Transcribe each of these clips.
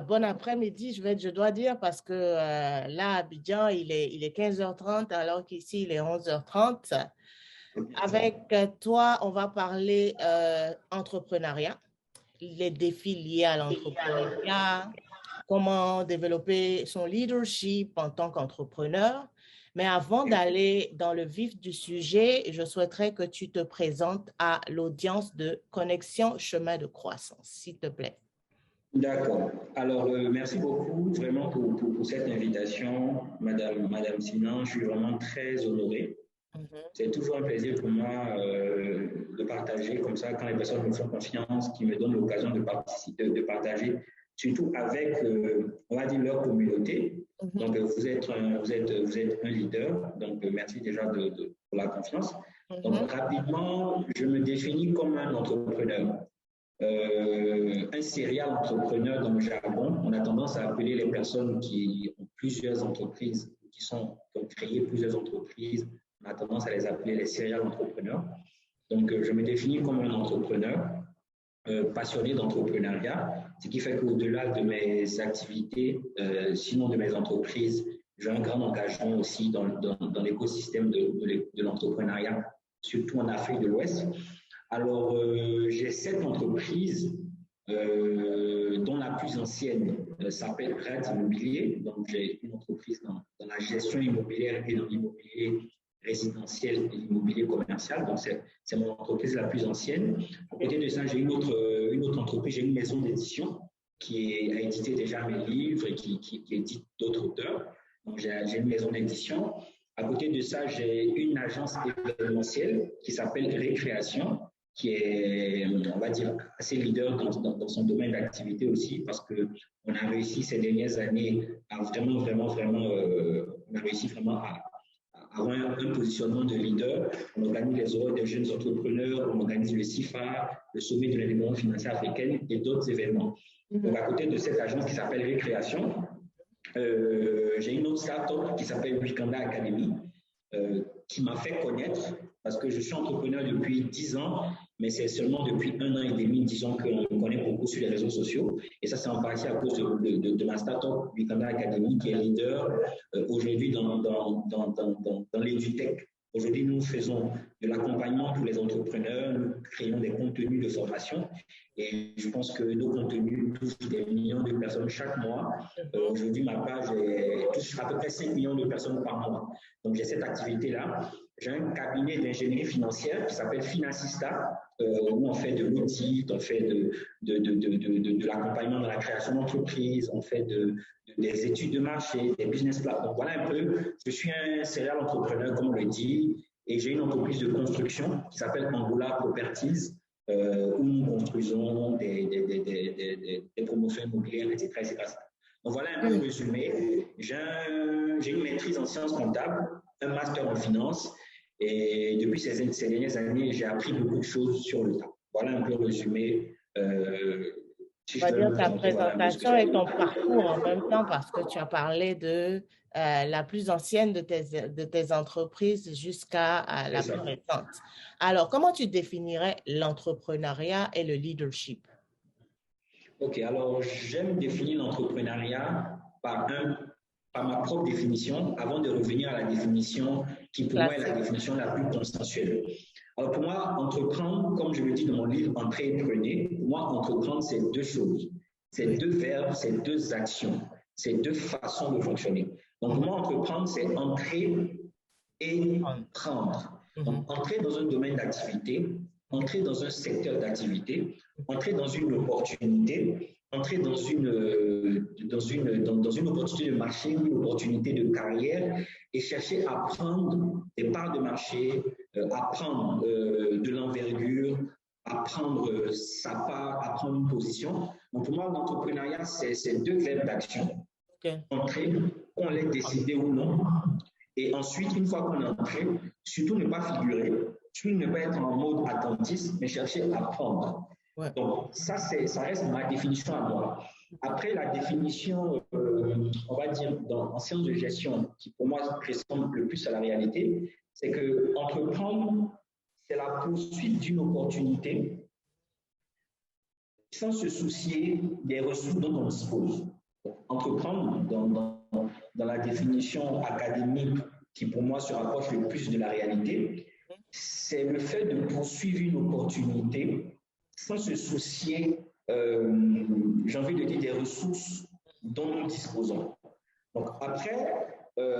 bon après-midi, je dois dire, parce que là, à Abidjan, il est 15h30, alors qu'ici, il est 11h30. Avec toi, on va parler entrepreneuriat, les défis liés à l'entrepreneuriat, comment développer son leadership en tant qu'entrepreneur. Mais avant d'aller dans le vif du sujet, je souhaiterais que tu te présentes à l'audience de Connexion Chemin de Croissance, s'il te plaît. D'accord. Alors, merci beaucoup vraiment pour cette invitation, Madame Sinan. Je suis vraiment très honoré. C'est toujours un plaisir pour moi de partager comme ça quand les personnes me font confiance, qui me donnent l'occasion de participer, de partager, surtout avec, on va dire, leur communauté. Donc, vous êtes un leader. Donc, merci déjà pour la confiance. Donc, rapidement, je me définis comme un entrepreneur. Un serial entrepreneur dans le jargon, on a tendance à appeler les personnes qui ont plusieurs entreprises, qui ont créé plusieurs entreprises, on a tendance à les appeler les serial entrepreneurs. Donc, je me définis comme un entrepreneur passionné d'entrepreneuriat, ce qui fait qu'au-delà de mes activités, sinon de mes entreprises, j'ai un grand engagement aussi dans l'écosystème de l'entrepreneuriat, surtout en Afrique de l'Ouest. Alors, j'ai 7 entreprises, dont la plus ancienne s'appelle RAD Immobilier. Donc, j'ai une entreprise dans la gestion immobilière et dans l'immobilier résidentiel et l'immobilier commercial. Donc, c'est mon entreprise la plus ancienne. À côté de ça, j'ai une autre entreprise, j'ai une maison d'édition qui a édité déjà mes livres et qui édite d'autres auteurs. Donc, j'ai une maison d'édition. À côté de ça, j'ai une agence événementielle qui s'appelle Récréation, qui est, on va dire, assez leader dans son domaine d'activité aussi, parce qu'on a réussi ces dernières années à on a réussi vraiment à avoir un positionnement de leader. On organise les Aurores des jeunes entrepreneurs, on organise le CIFA, le sommet de l'indépendance financière africaine et d'autres événements. Donc, à côté de cette agence qui s'appelle Récréation, j'ai une autre start-up qui s'appelle Wikanda Academy, qui m'a fait connaître, parce que je suis entrepreneur depuis 10 ans, mais c'est seulement depuis 1 an et demi, disons, qu'on me connaît beaucoup sur les réseaux sociaux. Et ça, c'est en partie à cause de ma start-up Wikanda Academy, qui est leader aujourd'hui dans l'EduTech. Aujourd'hui, nous faisons de l'accompagnement pour les entrepreneurs, nous créons des contenus de formation et je pense que nos contenus touchent des millions de personnes chaque mois. Aujourd'hui, ma page touche à peu près 5 millions de personnes par mois. Donc, j'ai cette activité-là. J'ai un cabinet d'ingénierie financière qui s'appelle Finassista, où on fait de l'audit, on fait de l'accompagnement dans la création d'entreprises, on fait des études de marché, des business plans. Donc voilà un peu, je suis un serial entrepreneur, comme on le dit, et j'ai une entreprise de construction qui s'appelle Angola Properties, où nous construisons des promotions immobilières, etc., etc. Donc voilà un peu le résumé. J'ai une maîtrise en sciences comptables, un master en finance, et depuis ces dernières années, j'ai appris beaucoup de choses sur le tas. Voilà un peu le résumé. On va dire ta présentation et ton parcours en même temps, parce que tu as parlé de la plus ancienne de tes entreprises jusqu'à la plus récente. Alors, comment tu définirais l'entrepreneuriat et le leadership? OK, alors j'aime définir l'entrepreneuriat par ma propre définition, avant de revenir à la définition qui pour moi est la définition la plus consensuelle. Alors pour moi, entreprendre, comme je le dis dans mon livre Entreprenez, pour moi, entreprendre, c'est 2 choses. C'est 2 verbes, c'est 2 actions, c'est 2 façons de fonctionner. Donc pour moi, entreprendre, c'est entrer et prendre. Donc entrer dans un domaine d'activité, entrer dans un secteur d'activité, entrer dans une opportunité, entrer dans une opportunité de marché, une opportunité de carrière et chercher à prendre des parts de marché, à prendre de l'envergure, à prendre sa part, à prendre une position. Donc pour moi, l'entrepreneuriat, c'est 2 verbes d'action. Entrer, qu'on l'ait décidé ou non. Et ensuite, une fois qu'on est entré, surtout ne pas figurer, surtout ne pas être en mode attentiste, mais chercher à apprendre. Ouais. Donc, ça reste ma définition à moi. Après, la définition, on va dire, en sciences de gestion, qui pour moi ressemble le plus à la réalité, c'est que entreprendre, c'est la poursuite d'une opportunité sans se soucier des ressources dont on dispose. Entreprendre, dans la définition académique qui pour moi se rapproche le plus de la réalité, c'est le fait de poursuivre une opportunité sans se soucier, j'ai envie de dire, des ressources dont nous disposons. Donc après,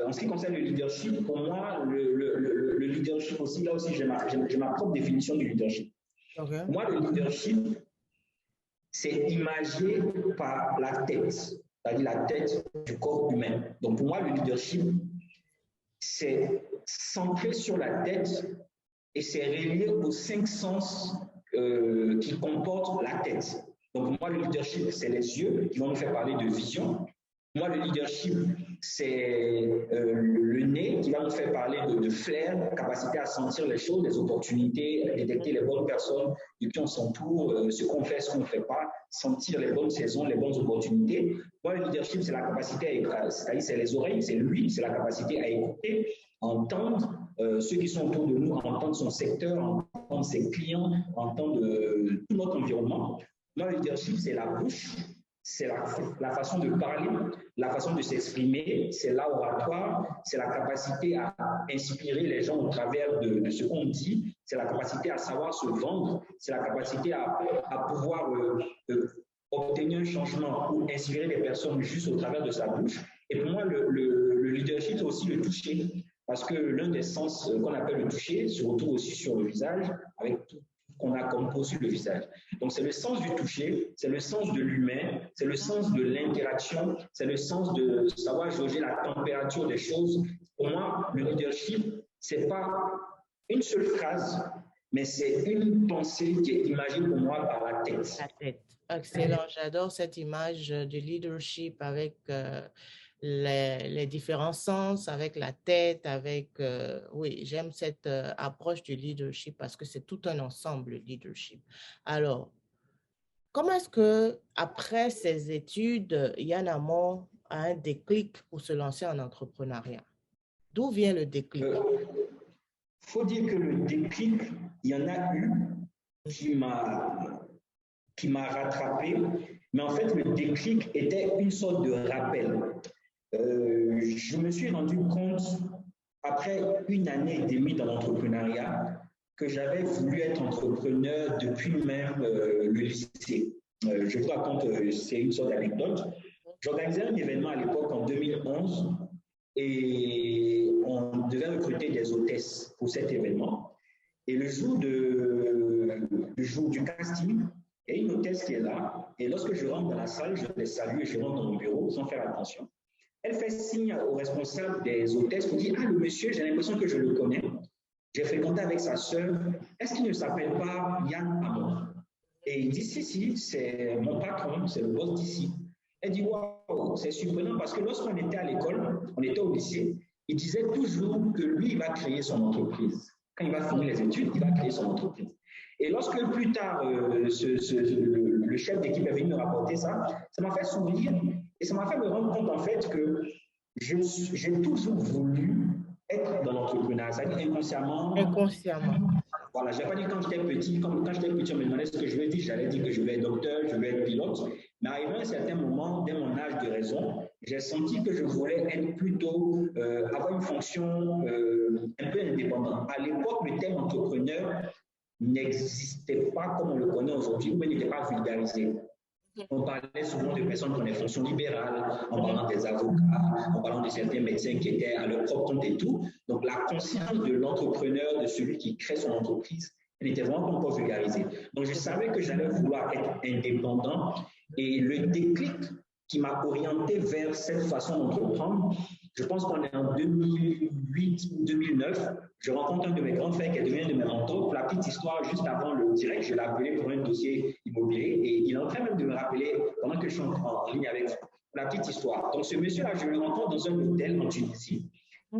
en ce qui concerne le leadership, pour moi, le leadership aussi, là aussi, j'ai ma propre définition du leadership. Okay. Pour moi, le leadership, c'est imagé par la tête, c'est-à-dire la tête du corps humain. Donc pour moi, le leadership, c'est centré sur la tête et c'est relié aux 5 sens qui comportent la tête. Donc pour moi, le leadership, c'est les yeux qui vont nous faire parler de vision. Moi, le leadership, c'est le nez qui va nous faire parler de flair, capacité à sentir les choses, les opportunités, détecter les bonnes personnes de qui on s'entoure, ce qu'on fait, ce qu'on ne fait pas, sentir les bonnes saisons, les bonnes opportunités. Moi, le leadership, c'est la capacité à écouter, c'est-à-dire c'est les oreilles, c'est lui, c'est la capacité à écouter, entendre ceux qui sont autour de nous, entendre son secteur, entendre ses clients, entendre tout notre environnement. Moi, le leadership, c'est la bouche. C'est la façon de parler, la façon de s'exprimer, c'est l'oratoire, c'est la capacité à inspirer les gens au travers de ce qu'on dit, c'est la capacité à savoir se vendre, c'est la capacité à pouvoir obtenir un changement ou inspirer les personnes juste au travers de sa bouche. Et pour moi, le leadership, c'est aussi le toucher, parce que l'un des sens qu'on appelle le toucher se retrouve aussi sur le visage, avec tout qu'on a composé le visage. Donc, c'est le sens du toucher, c'est le sens de l'humain, c'est le sens de l'interaction, c'est le sens de savoir jauger la température des choses. Pour moi, le leadership, c'est pas une seule phrase, mais c'est une pensée qui est imagée pour moi par la tête. La tête. Excellent. J'adore cette image de leadership avec les différents sens, avec la tête, avec... oui, j'aime cette approche du leadership parce que c'est tout un ensemble, le leadership. Alors, comment est-ce que après ces études, Yann Amon a un déclic pour se lancer en entrepreneuriat? D'où vient le déclic? Faut dire que le déclic, il y en a eu qui m'a rattrapé, mais en fait, le déclic était une sorte de rappel. Je me suis rendu compte, après 1 année et demie dans l'entrepreneuriat, que j'avais voulu être entrepreneur depuis même le lycée. Je vous raconte, c'est une sorte d'anecdote. J'organisais un événement à l'époque en 2011 et on devait recruter des hôtesses pour cet événement. Et le jour du casting, il y a une hôtesse qui est là. Et lorsque je rentre dans la salle, je les salue et je rentre dans mon bureau sans faire attention. Elle fait signe au responsable des hôtesses pour dire « Ah, le monsieur, j'ai l'impression que je le connais. J'ai fréquenté avec sa sœur. Est-ce qu'il ne s'appelle pas Yann Amon ?» Et il dit « Si, c'est mon patron, c'est le boss d'ici. » Elle dit « Waouh, c'est surprenant parce que lorsqu'on était à l'école, on était au lycée, il disait toujours que lui, il va créer son entreprise. Quand il va finir les études, il va créer son entreprise. » Et lorsque plus tard, le chef d'équipe est venu me rapporter ça, ça m'a fait sourire et ça m'a fait me rendre compte en fait que j'ai toujours voulu être dans l'entrepreneuriat, c'est-à-dire inconsciemment. Inconsciemment. Voilà, je n'ai pas dit quand j'étais petit, quand j'étais petit, on me demandait ce que je veux dire, j'allais dire que je veux être docteur, je veux être pilote. Mais arrivé à un certain moment, dès mon âge de raison, j'ai senti que je voulais être plutôt, avoir une fonction un peu indépendante. À l'époque, le terme entrepreneur n'existait pas comme on le connaît aujourd'hui, ou n'était pas vulgarisé. On parlait souvent de personnes qui ont des fonctions libérales, en parlant des avocats, en parlant de certains médecins qui étaient à leur propre compte et tout. Donc, la conscience de l'entrepreneur, de celui qui crée son entreprise, elle n'était vraiment pas vulgarisée. Donc, je savais que j'allais vouloir être indépendant et le déclic qui m'a orienté vers cette façon d'entreprendre, je pense qu'on est en 2008 ou 2009. Je rencontre un de mes grands frères qui est devenu un de mes mentors. Pour la petite histoire, juste avant le direct, je l'ai appelé pour un dossier immobilier et il est en train même de me rappeler pendant que je suis en ligne avec vous. Pour la petite histoire. Donc, ce monsieur-là, je le rencontre dans un hôtel en Tunisie.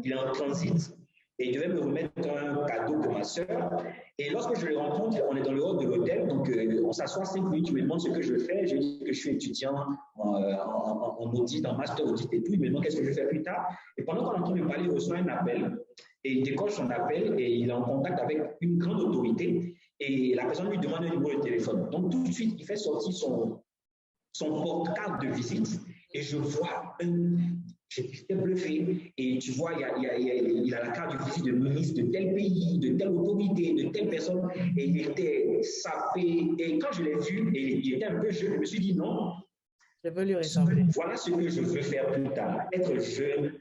Il est en transit et il devait me remettre un cadeau pour ma soeur. Et lorsque je le rencontre, on est dans le hall de l'hôtel, donc on s'assoit 5 minutes, il me demande ce que je fais, je dis que je suis étudiant en audit, en master audit et tout, il me demande qu'est-ce que je fais plus tard. Et pendant qu'on est en train de parler, il reçoit un appel et il décoche son appel et il est en contact avec une grande autorité et la personne lui demande un numéro de téléphone. Donc tout de suite, il fait sortir son porte-carte de visite et je vois j'étais bluffé. Et tu vois, il a la carte de visite de ministre de tel pays, de telle autorité, de telle personne. Et il était sapé. Et quand je l'ai vu, et il était un peu jeune, je me suis dit non. Je veux lui ressembler. Voilà ce que je veux faire plus tard. Être jeune,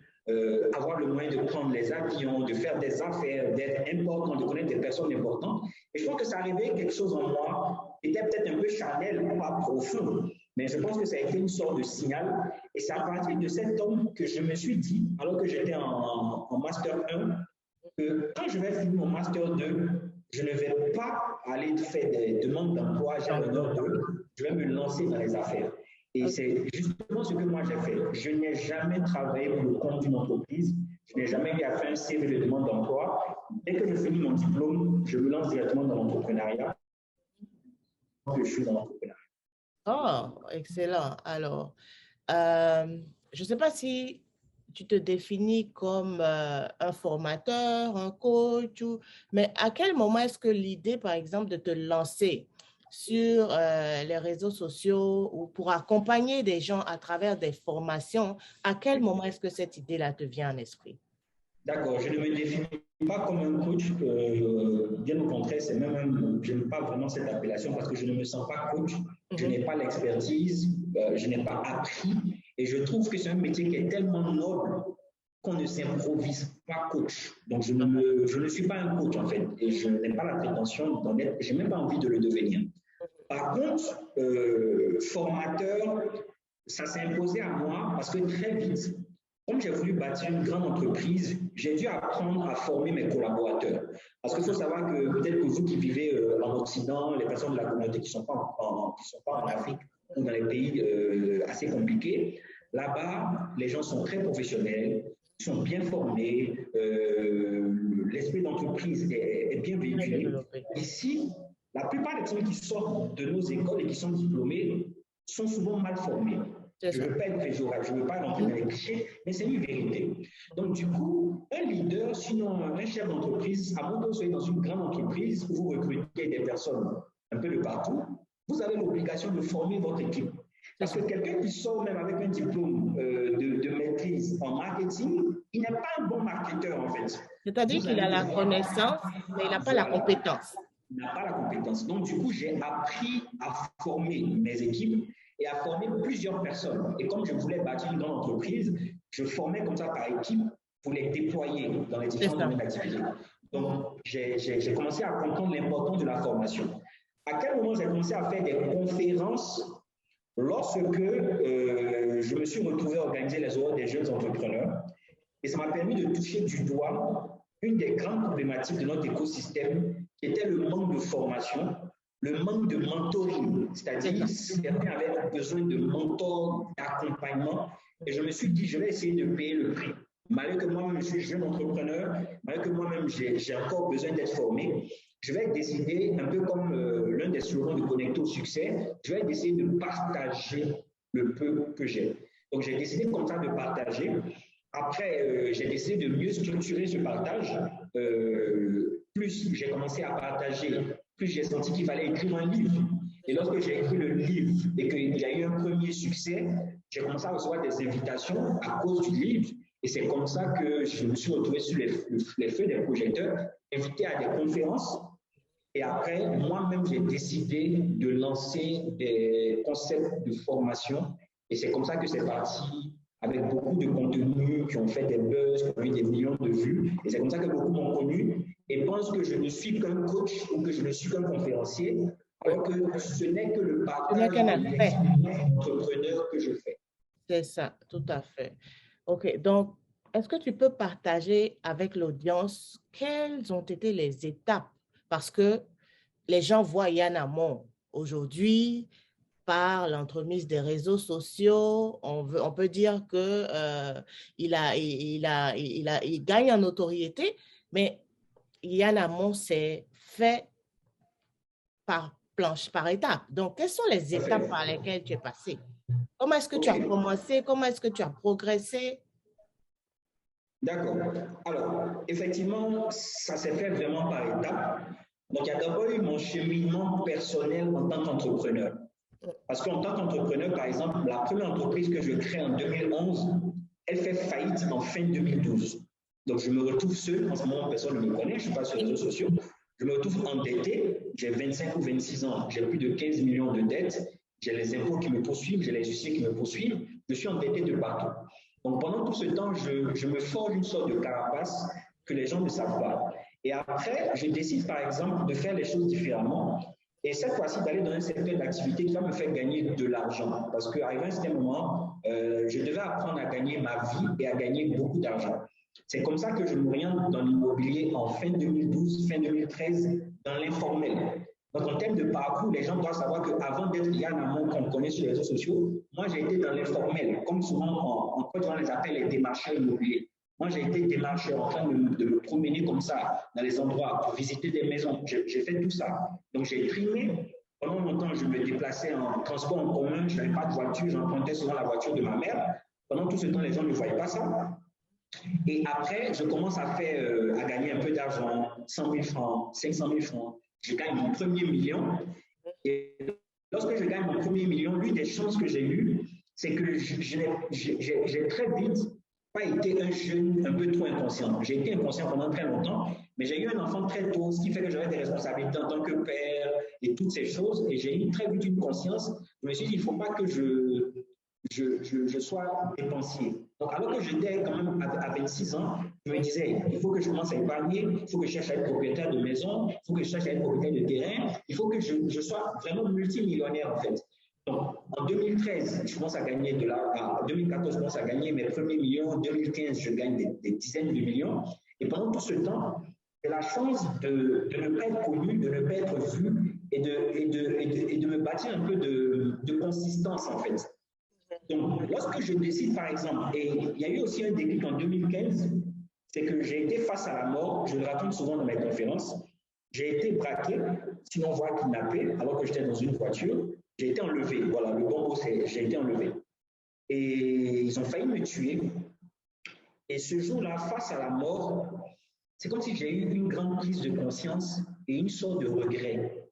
avoir le moyen de prendre les avions, de faire des affaires, d'être important, de connaître des personnes importantes. Et je pense que ça arrivait quelque chose en moi, qui était peut-être un peu charnel, pas profond. Mais je pense que ça a été une sorte de signal. Et c'est à partir de cet homme que je me suis dit, alors que j'étais en Master 1, que quand je vais finir mon Master 2, je ne vais pas aller faire des demandes d'emploi, j'ai l'honneur de, je vais me lancer dans les affaires. Et c'est justement ce que moi j'ai fait. Je n'ai jamais travaillé pour le compte d'une entreprise. Je n'ai jamais eu à faire un CV de demande d'emploi. Dès que je finis mon diplôme, je me lance directement dans l'entrepreneuriat. Je suis dans l'entrepreneuriat. Oh, excellent. Alors, je ne sais pas si tu te définis comme un formateur, un coach, mais à quel moment est-ce que l'idée, par exemple, de te lancer sur les réseaux sociaux ou pour accompagner des gens à travers des formations, à quel moment est-ce que cette idée-là te vient en esprit? D'accord, je ne me définis pas comme un coach, bien au contraire, c'est même, je n'aime pas vraiment cette appellation parce que je ne me sens pas coach, je n'ai pas l'expertise, je n'ai pas appris et je trouve que c'est un métier qui est tellement noble qu'on ne s'improvise pas coach. Donc je ne suis pas un coach en fait et je n'ai pas la prétention d'en être, je n'ai même pas envie de le devenir. Par contre, formateur, ça s'est imposé à moi parce que très vite, comme j'ai voulu bâtir une grande entreprise, j'ai dû apprendre à former mes collaborateurs. Parce qu'il faut savoir que peut-être que vous qui vivez en Occident, les personnes de la communauté qui ne sont pas en Afrique ou dans les pays assez compliqués, là-bas, les gens sont très professionnels, ils sont bien formés, l'esprit d'entreprise est bien véhiculé. Ici, la plupart des personnes qui sortent de nos écoles et qui sont diplômées sont souvent mal formées. Je ne veux pas être péjoratif, je ne veux pas rentrer dans les clichés, mais c'est une vérité. Donc, du coup, un leader, sinon un chef d'entreprise, à moins que vous soyez dans une grande entreprise où vous recrutez des personnes un peu de partout, vous avez l'obligation de former votre équipe. Parce que quelqu'un qui sort même avec un diplôme de maîtrise en marketing, il n'est pas un bon marketeur en fait. C'est-à-dire qu'il a la connaissance, mais il n'a pas la compétence. Il n'a pas la compétence. Donc, du coup, j'ai appris à former mes équipes et à former plusieurs personnes. Et comme je voulais bâtir une grande entreprise, je formais comme ça par équipe pour les déployer dans les différents domaines d'activité. Donc, j'ai commencé à comprendre l'importance de la formation. À quel moment j'ai commencé à faire des conférences lorsque je me suis retrouvé à organiser les horaires des jeunes entrepreneurs. Et ça m'a permis de toucher du doigt une des grandes problématiques de notre écosystème, qui était le manque de formation, le manque de mentoring, c'est-à-dire certains avaient besoin de mentors, d'accompagnement. Et je me suis dit, je vais essayer de payer le prix. Malgré que moi-même, je suis jeune entrepreneur, malgré que moi-même, j'ai encore besoin d'être formé, je vais décider, un peu comme l'un des slogans de Connecter au succès, je vais essayer de partager le peu que j'ai. Donc, j'ai décidé comme ça de partager. Après, j'ai décidé de mieux structurer ce partage. Plus j'ai commencé à partager, plus j'ai senti qu'il fallait écrire un livre. Et lorsque j'ai écrit le livre et qu'il y a eu un premier succès, j'ai commencé à recevoir des invitations à cause du livre. Et c'est comme ça que je me suis retrouvé sur les feux des projecteurs, invité à des conférences. Et après, moi-même, j'ai décidé de lancer des concepts de formation. Et c'est comme ça que c'est parti, avec beaucoup de contenus qui ont fait des buzz, qui ont eu des millions de vues. Et c'est comme ça que beaucoup m'ont connu et pensent que je ne suis qu'un coach ou que je ne suis qu'un conférencier, alors que ce n'est que le partage d'entrepreneur que je fais. C'est ça, tout à fait. OK, donc, est-ce que tu peux partager avec l'audience quelles ont été les étapes? Parce que les gens voient Yann Amon aujourd'hui par l'entremise des réseaux sociaux. On peut dire qu'il il gagne en notoriété, mais Yann Amon s'est fait par étapes. Donc, quelles sont les étapes par lesquelles tu es passé? Comment est-ce que tu as commencé? Comment est-ce que tu as progressé? D'accord. Alors, effectivement, ça s'est fait vraiment par étapes. Donc, il y a d'abord eu mon cheminement personnel en tant qu'entrepreneur. Parce qu'en tant qu'entrepreneur, par exemple, la première entreprise que je crée en 2011, elle fait faillite en fin 2012. Donc, je me retrouve seul. En ce moment, personne ne me connaît. Je ne suis pas sur les réseaux sociaux. Je me retrouve endetté. J'ai 25 ou 26 ans. J'ai plus de 15 millions de dettes. J'ai les impôts qui me poursuivent. J'ai les huissiers qui me poursuivent. Je suis endetté de partout. Donc, pendant tout ce temps, je me forge une sorte de carapace que les gens ne savent pas. Et après, je décide, par exemple, de faire les choses différemment. Et cette fois-ci, d'aller dans un secteur d'activité qui va me faire gagner de l'argent. Parce qu'arrivé à un certain moment, je devais apprendre à gagner ma vie et à gagner beaucoup d'argent. C'est comme ça que je m'oriente dans l'immobilier en fin 2012, fin 2013, dans l'informel. Donc, en termes de parcours, les gens doivent savoir qu'avant d'être Yann Amon qu'on connaît sur les réseaux sociaux, moi, j'ai été dans l'informel. Comme souvent, en Côte d'Ivoire, on les appelle les démarcheurs immobiliers. Moi, j'ai été démarcheur en train de me promener comme ça dans les endroits pour visiter des maisons. J'ai fait tout ça. Donc, j'ai trimé. Pendant longtemps, je me déplaçais en transport en commun. Je n'avais pas de voiture. J'empruntais souvent la voiture de ma mère. Pendant tout ce temps, les gens ne voyaient pas ça. Et après, je commence à gagner un peu d'argent, 100 000 francs, 500 000 francs. Je gagne mon premier million. Et lorsque je gagne mon premier million, l'une des chances que j'ai eues, c'est que j'ai très vite pas été un jeune un peu trop inconscient. J'ai été inconscient pendant très longtemps, mais j'ai eu un enfant très tôt, ce qui fait que j'avais des responsabilités en tant que père et toutes ces choses. Et j'ai eu très vite une conscience. Je me suis dit, il ne faut pas que je sois dépensier. Donc, alors que j'étais quand même à 26 ans, je me disais, il faut que je commence à épargner, il faut que je cherche à être propriétaire de maison, il faut que je cherche à être propriétaire de terrain, il faut que je sois vraiment multimillionnaire en fait. Donc, en 2013, je commence à gagner de l'argent. En 2014, je commence à gagner mes premiers millions. En 2015, je gagne des dizaines de millions. Et pendant tout ce temps, j'ai la chance de ne pas être connu, de ne pas être vu et de me bâtir un peu de consistance en fait. Donc, lorsque je décide, par exemple, et il y a eu aussi un déclic en 2015, c'est que j'ai été face à la mort, je le raconte souvent dans mes conférences, j'ai été braqué, sinon voire kidnappé, alors que j'étais dans une voiture, j'ai été enlevé. Voilà, le bon mot, c'est j'ai été enlevé. Et ils ont failli me tuer. Et ce jour-là, face à la mort, c'est comme si j'ai eu une grande prise de conscience et une sorte de regret.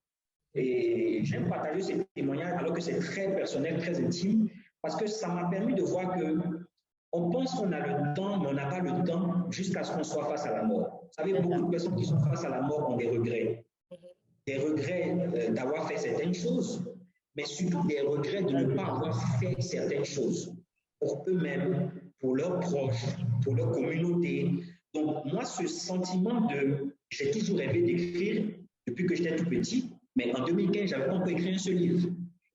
Et j'aime partager ces témoignages alors que c'est très personnel, très intime, parce que ça m'a permis de voir que on pense qu'on a le temps, mais on n'a pas le temps jusqu'à ce qu'on soit face à la mort. Vous savez, beaucoup de personnes qui sont face à la mort ont des regrets. Des regrets d'avoir fait certaines choses, mais surtout des regrets de ne pas avoir fait certaines choses pour eux-mêmes, pour leurs proches, pour leur communauté. Donc, moi, ce sentiment de... J'ai toujours rêvé d'écrire depuis que j'étais tout petit, mais en 2015, j'avais pas encore écrit un seul livre.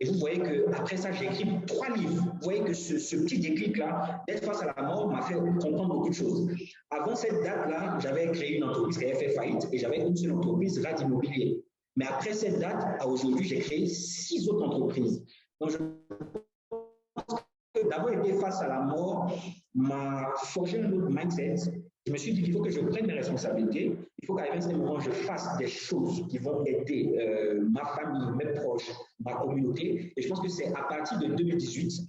Et vous voyez qu'après ça, j'ai écrit 3 livres. Vous voyez que ce petit déclic-là, d'être face à la mort, m'a fait comprendre beaucoup de choses. Avant cette date-là, j'avais créé une entreprise qui avait fait faillite et j'avais une seule entreprise, RAD Immobilier. Mais après cette date, à aujourd'hui, j'ai créé 6 autres entreprises. Donc, je pense que d'avoir été face à la mort m'a forgé un autre mindset. Je me suis dit qu'il faut que je prenne mes responsabilités. Il faut qu'à un certain moment, je fasse des choses qui vont aider ma famille, mes proches, ma communauté. Et je pense que c'est à partir de 2018,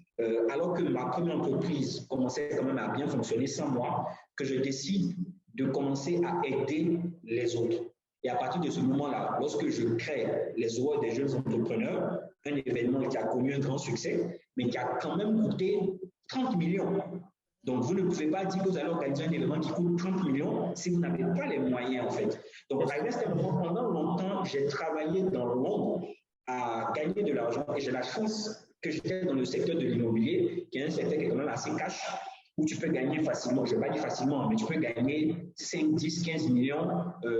alors que ma première entreprise commençait quand même à bien fonctionner sans moi, que je décide de commencer à aider les autres. Et à partir de ce moment-là, lorsque je crée les Awards des jeunes entrepreneurs, un événement qui a connu un grand succès, mais qui a quand même coûté 30 millions. Donc, vous ne pouvez pas dire que vous allez organiser un événement qui coûte 30 millions si vous n'avez pas les moyens, en fait. Donc, à un moment, pendant longtemps, j'ai travaillé dans l'ombre à gagner de l'argent et j'ai la chance que j'étais dans le secteur de l'immobilier, qui est un secteur qui est quand même assez cash, où tu peux gagner facilement, je ne vais pas dire facilement, mais tu peux gagner 5, 10, 15 millions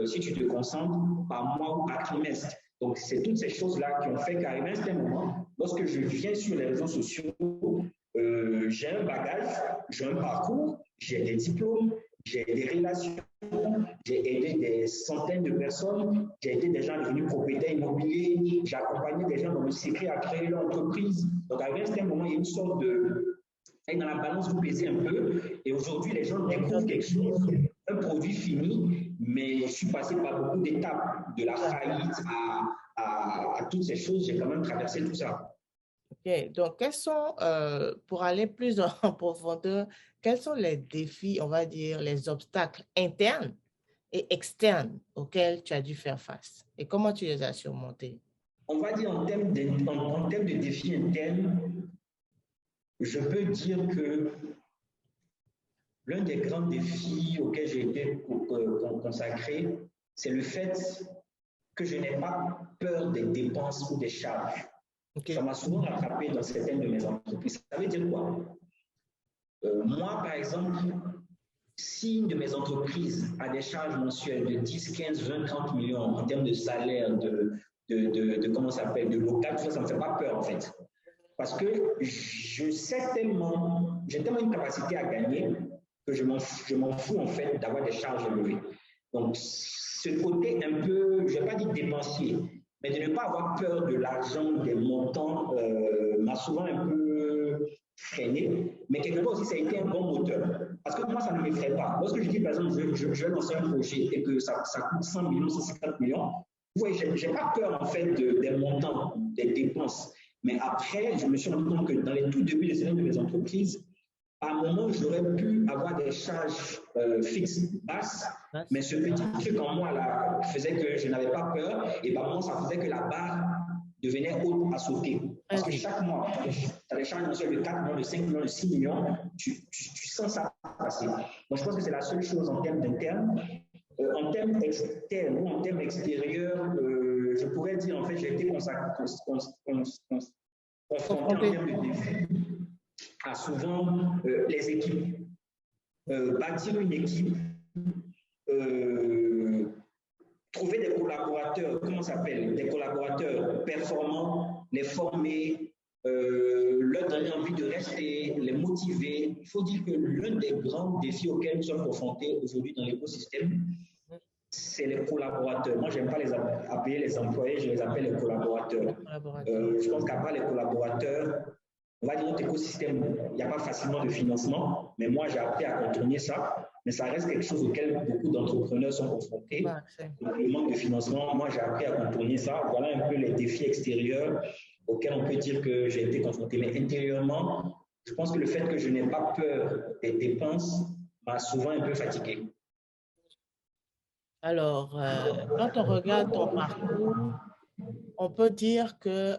si tu te concentres par mois ou par trimestre. Donc, c'est toutes ces choses-là qui ont fait qu'à un certain moment, lorsque je viens sur les réseaux sociaux, j'ai un bagage, j'ai un parcours, j'ai des diplômes, j'ai des relations, j'ai aidé des centaines de personnes, j'ai aidé des gens à devenir propriétaires immobiliers, j'ai accompagné des gens dans le secret à créer leur entreprise. Donc, à un certain moment, il y a une sorte de... Dans la balance, vous pesez un peu. Et aujourd'hui, les gens découvrent quelque chose, un produit fini, mais je suis passé par beaucoup d'étapes, de la faillite à toutes ces choses. J'ai quand même traversé tout ça. Ok, donc quels sont, pour aller plus en profondeur, quels sont les défis, on va dire, les obstacles internes et externes auxquels tu as dû faire face et comment tu les as surmontés? On va dire en termes de défis internes, je peux dire que l'un des grands défis auxquels j'ai été consacré, c'est le fait que je n'ai pas peur des dépenses ou des charges. Okay. Ça m'a souvent rattrapé dans certaines de mes entreprises. Ça veut dire quoi? Moi, par exemple, si une de mes entreprises a des charges mensuelles de 10, 15, 20, 30 millions en termes de salaire, comment ça s'appelle, de local, ça ne me fait pas peur en fait. Parce que je sais tellement, j'ai tellement une capacité à gagner que je m'en fous en fait d'avoir des charges élevées. Donc, ce côté un peu, je ne vais pas dire dépensier, mais de ne pas avoir peur de l'argent, des montants, m'a souvent un peu freiné. Mais quelque part aussi, ça a été un bon moteur. Parce que moi, ça ne m'effraie pas. Lorsque je dis, par exemple, je vais lancer un projet et que ça coûte 100 millions, 150 millions, vous voyez, je n'ai pas peur en fait des montants, des dépenses. Mais après, je me suis rendu compte que dans les tout débuts de mes entreprises, à un moment, j'aurais pu avoir des charges fixes basses, mais ce petit truc en moi là faisait que je n'avais pas peur et par moment, ça faisait que la barre devenait haute à sauter. Parce que chaque mois, tu as des charges mensuelles de 4 millions, de 5 millions, de 6 millions, tu sens ça passer. Donc, je pense que c'est la seule chose en termes d'interne. En termes externes ou en termes extérieurs, je pourrais dire, en fait, j'ai été confronté en termes de défis à souvent les équipes. Bâtir une équipe, trouver des collaborateurs, comment ça s'appelle, des collaborateurs performants, les former, leur donner envie de rester, les motiver. Il faut dire que l'un des grands défis auxquels nous sommes confrontés aujourd'hui dans l'écosystème, c'est les collaborateurs. Moi, je n'aime pas les appeler les employés, je les appelle les collaborateurs. Je pense qu'à part les collaborateurs, on va dire notre écosystème, il n'y a pas facilement de financement, mais moi, j'ai appris à contourner ça. Mais ça reste quelque chose auquel beaucoup d'entrepreneurs sont confrontés. Le manque de financement, moi, j'ai appris à contourner ça. Voilà un peu les défis extérieurs auxquels on peut dire que j'ai été confronté. Mais intérieurement, je pense que le fait que je n'ai pas peur des dépenses m'a souvent un peu fatigué. Alors, quand on regarde ton parcours, on peut dire que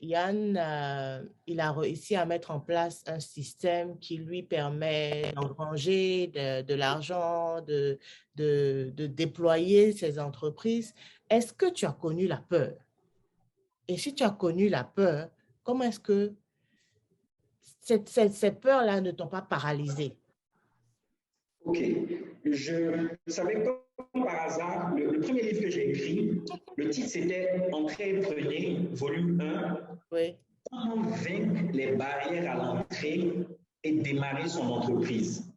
Yann, il a réussi à mettre en place un système qui lui permet d'engranger de l'argent, de déployer ses entreprises. Est-ce que tu as connu la peur? Et si tu as connu la peur, comment est-ce que ces peurs-là ne t'ont pas paralysé? Ok, je savais comme par hasard, le premier livre que j'ai écrit, le titre c'était Entreprenez, volume 1. Oui. Comment vaincre les barrières à l'entrée et démarrer son entreprise.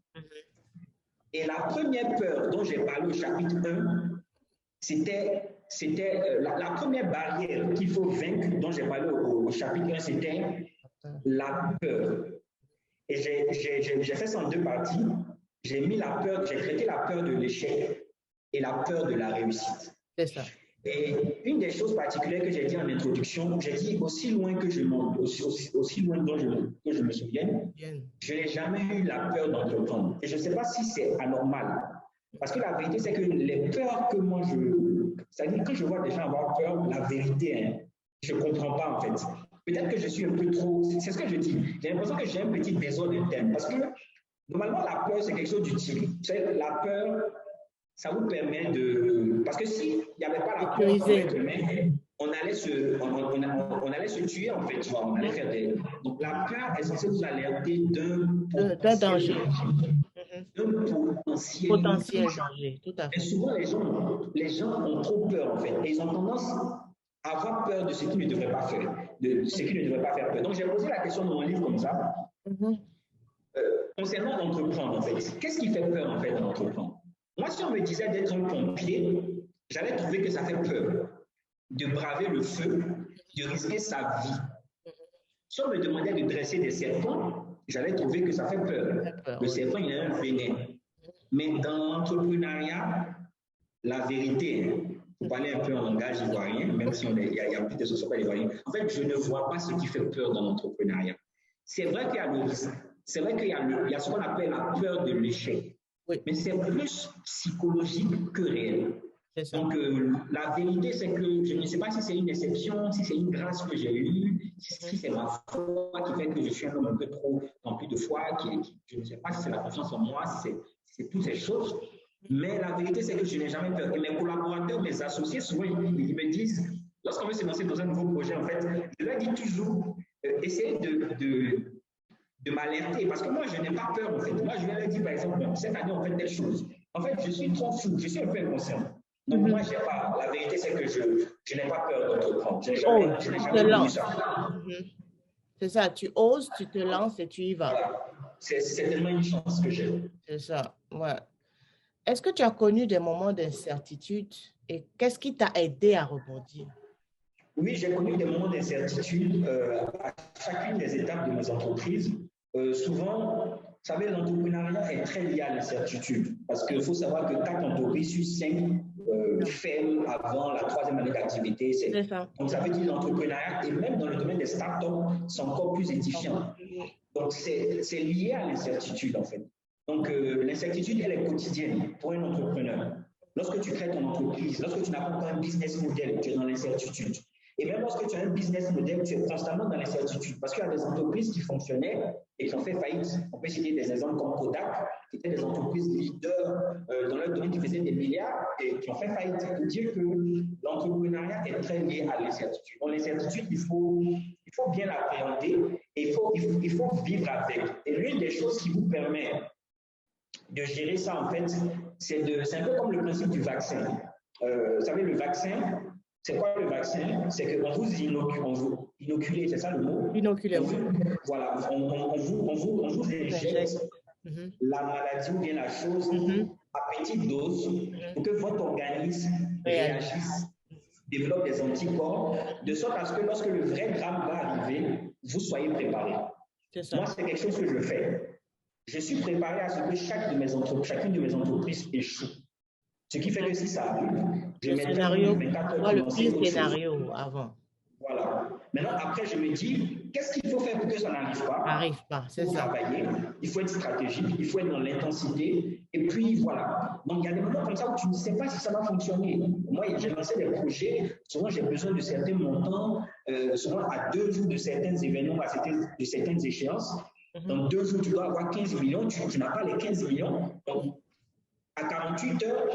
Et la première peur dont j'ai parlé au chapitre 1, c'était la première barrière qu'il faut vaincre dont j'ai parlé au chapitre 1, c'était la peur. Et j'ai fait ça en deux parties. J'ai traité la peur de l'échec et la peur de la réussite. C'est ça. Et une des choses particulières que j'ai dit en introduction, j'ai dit aussi loin que je me souvienne, je n'ai jamais eu la peur d'entreprendre. Et je ne sais pas si c'est anormal. Parce que la vérité, c'est que les peurs que moi c'est-à-dire que je vois des gens avoir peur, la vérité, hein, je ne comprends pas en fait. Peut-être que je suis un peu trop, c'est ce que je dis. J'ai l'impression que j'ai un petit désordre interne. Parce que normalement, la peur, c'est quelque chose d'utile. La peur, ça vous permet de... Parce que s'il n'y avait pas la peur, on allait se tuer, en fait, tu vois, on allait faire des... Donc, la peur est censée vous alerter d'un danger. D'un potentiel danger. Tout à fait. Et souvent, les gens ont trop peur, en fait. Et ils ont tendance à avoir peur de ce qu'ils ne devraient pas faire, de ce qu'ils ne devraient pas faire peur. Donc, j'ai posé la question dans mon livre comme ça. Concernant l'entreprendre, en fait, qu'est-ce qui fait peur, en fait, dans l'entreprendre? Moi, si on me disait d'être un pompier, j'allais trouver que ça fait peur de braver le feu, de risquer sa vie. Si on me demandait de dresser des serpents, j'allais trouver que ça fait peur. Le serpent, il a un venin. Mais dans l'entrepreneuriat, la vérité, pour parler un peu en langage ivoirien, même même si il y a plus de sociaux pas évalués. En fait, je ne vois pas ce qui fait peur dans l'entrepreneuriat. C'est vrai qu'il y a le risque. C'est vrai qu'il y a ce qu'on appelle la peur de l'échec. Oui. Mais c'est plus psychologique que réel. Donc, la vérité, c'est que je ne sais pas si c'est une exception, si c'est une grâce que j'ai eue, si c'est ma foi qui fait que je suis un homme un peu trop rempli de foi, je ne sais pas si c'est la confiance en moi, si c'est toutes ces choses. Mais la vérité, c'est que je n'ai jamais peur. Et mes collaborateurs, mes associés, souvent, ils me disent, lorsqu'on veut se lancer dans un nouveau projet, en fait, je leur dis toujours, essayez de m'alerter, parce que moi, je n'ai pas peur, en fait. Moi, je vais leur dire, par exemple, cette année, on fait telle chose. En fait, je suis trop fou, je suis un peu inconscient. Donc, moi, j'ai pas, la vérité, c'est que je n'ai pas peur d'entreprendre. Je n'ai jamais voulu ça. C'est ça, tu oses, tu te lances et tu y vas. Voilà. C'est tellement une chance que j'ai. C'est ça, ouais. Est-ce que tu as connu des moments d'incertitude et qu'est-ce qui t'a aidé à rebondir? Oui, j'ai connu des moments d'incertitude à chacune des étapes de mes entreprises. Souvent, vous savez, l'entrepreneuriat est très lié à l'incertitude parce qu'il faut savoir que 4 entreprises sur 5 ferment avant la 3e année d'activité. Donc, ça veut dire l'entrepreneuriat, et même dans le domaine des startups, c'est encore plus édifiant. Donc, c'est lié à l'incertitude, en fait. Donc, l'incertitude, elle est quotidienne pour un entrepreneur. Lorsque tu crées ton entreprise, lorsque tu n'as pas un business model, tu es dans l'incertitude. Et même lorsque tu as un business model, tu es constamment dans l'incertitude parce qu'il y a des entreprises qui fonctionnaient et qui ont fait faillite. On peut citer des exemples comme Kodak, qui étaient des entreprises leaders dans leur domaine qui faisaient des milliards et qui ont fait faillite. Ça veut dire que l'entrepreneuriat est très lié à l'incertitude. Donc, l'incertitude, il faut bien l'appréhender et il faut vivre avec. Et l'une des choses qui vous permet de gérer ça, en fait, c'est un peu comme le principe du vaccin. Vous savez, le vaccin, c'est quoi le vaccin? C'est qu'on vous inocule, c'est ça le mot? Inoculé. Voilà, on vous injecte la maladie ou bien la chose à petite dose pour que votre organisme réagisse, développe des anticorps, de sorte à ce que lorsque le vrai drame va arriver, vous soyez préparé. Moi, c'est quelque chose que je fais. Je suis préparé à ce que chacune de mes entreprises échoue. Ce qui fait que si ça arrive, je mets le pire scénario avant. Voilà. Maintenant, après, je me dis, qu'est-ce qu'il faut faire pour que ça n'arrive pas? C'est ça. Travailler, il faut être stratégique, il faut être dans l'intensité. Et puis, voilà. Donc, il y a des moments comme ça où tu ne sais pas si ça va fonctionner. Moi, j'ai lancé des projets. Souvent, j'ai besoin de certains montants, souvent à 2 jours de certains événements, de certaines échéances. Dans 2 jours, tu dois avoir 15 millions. Tu n'as pas les 15 millions. Donc, à 48 heures,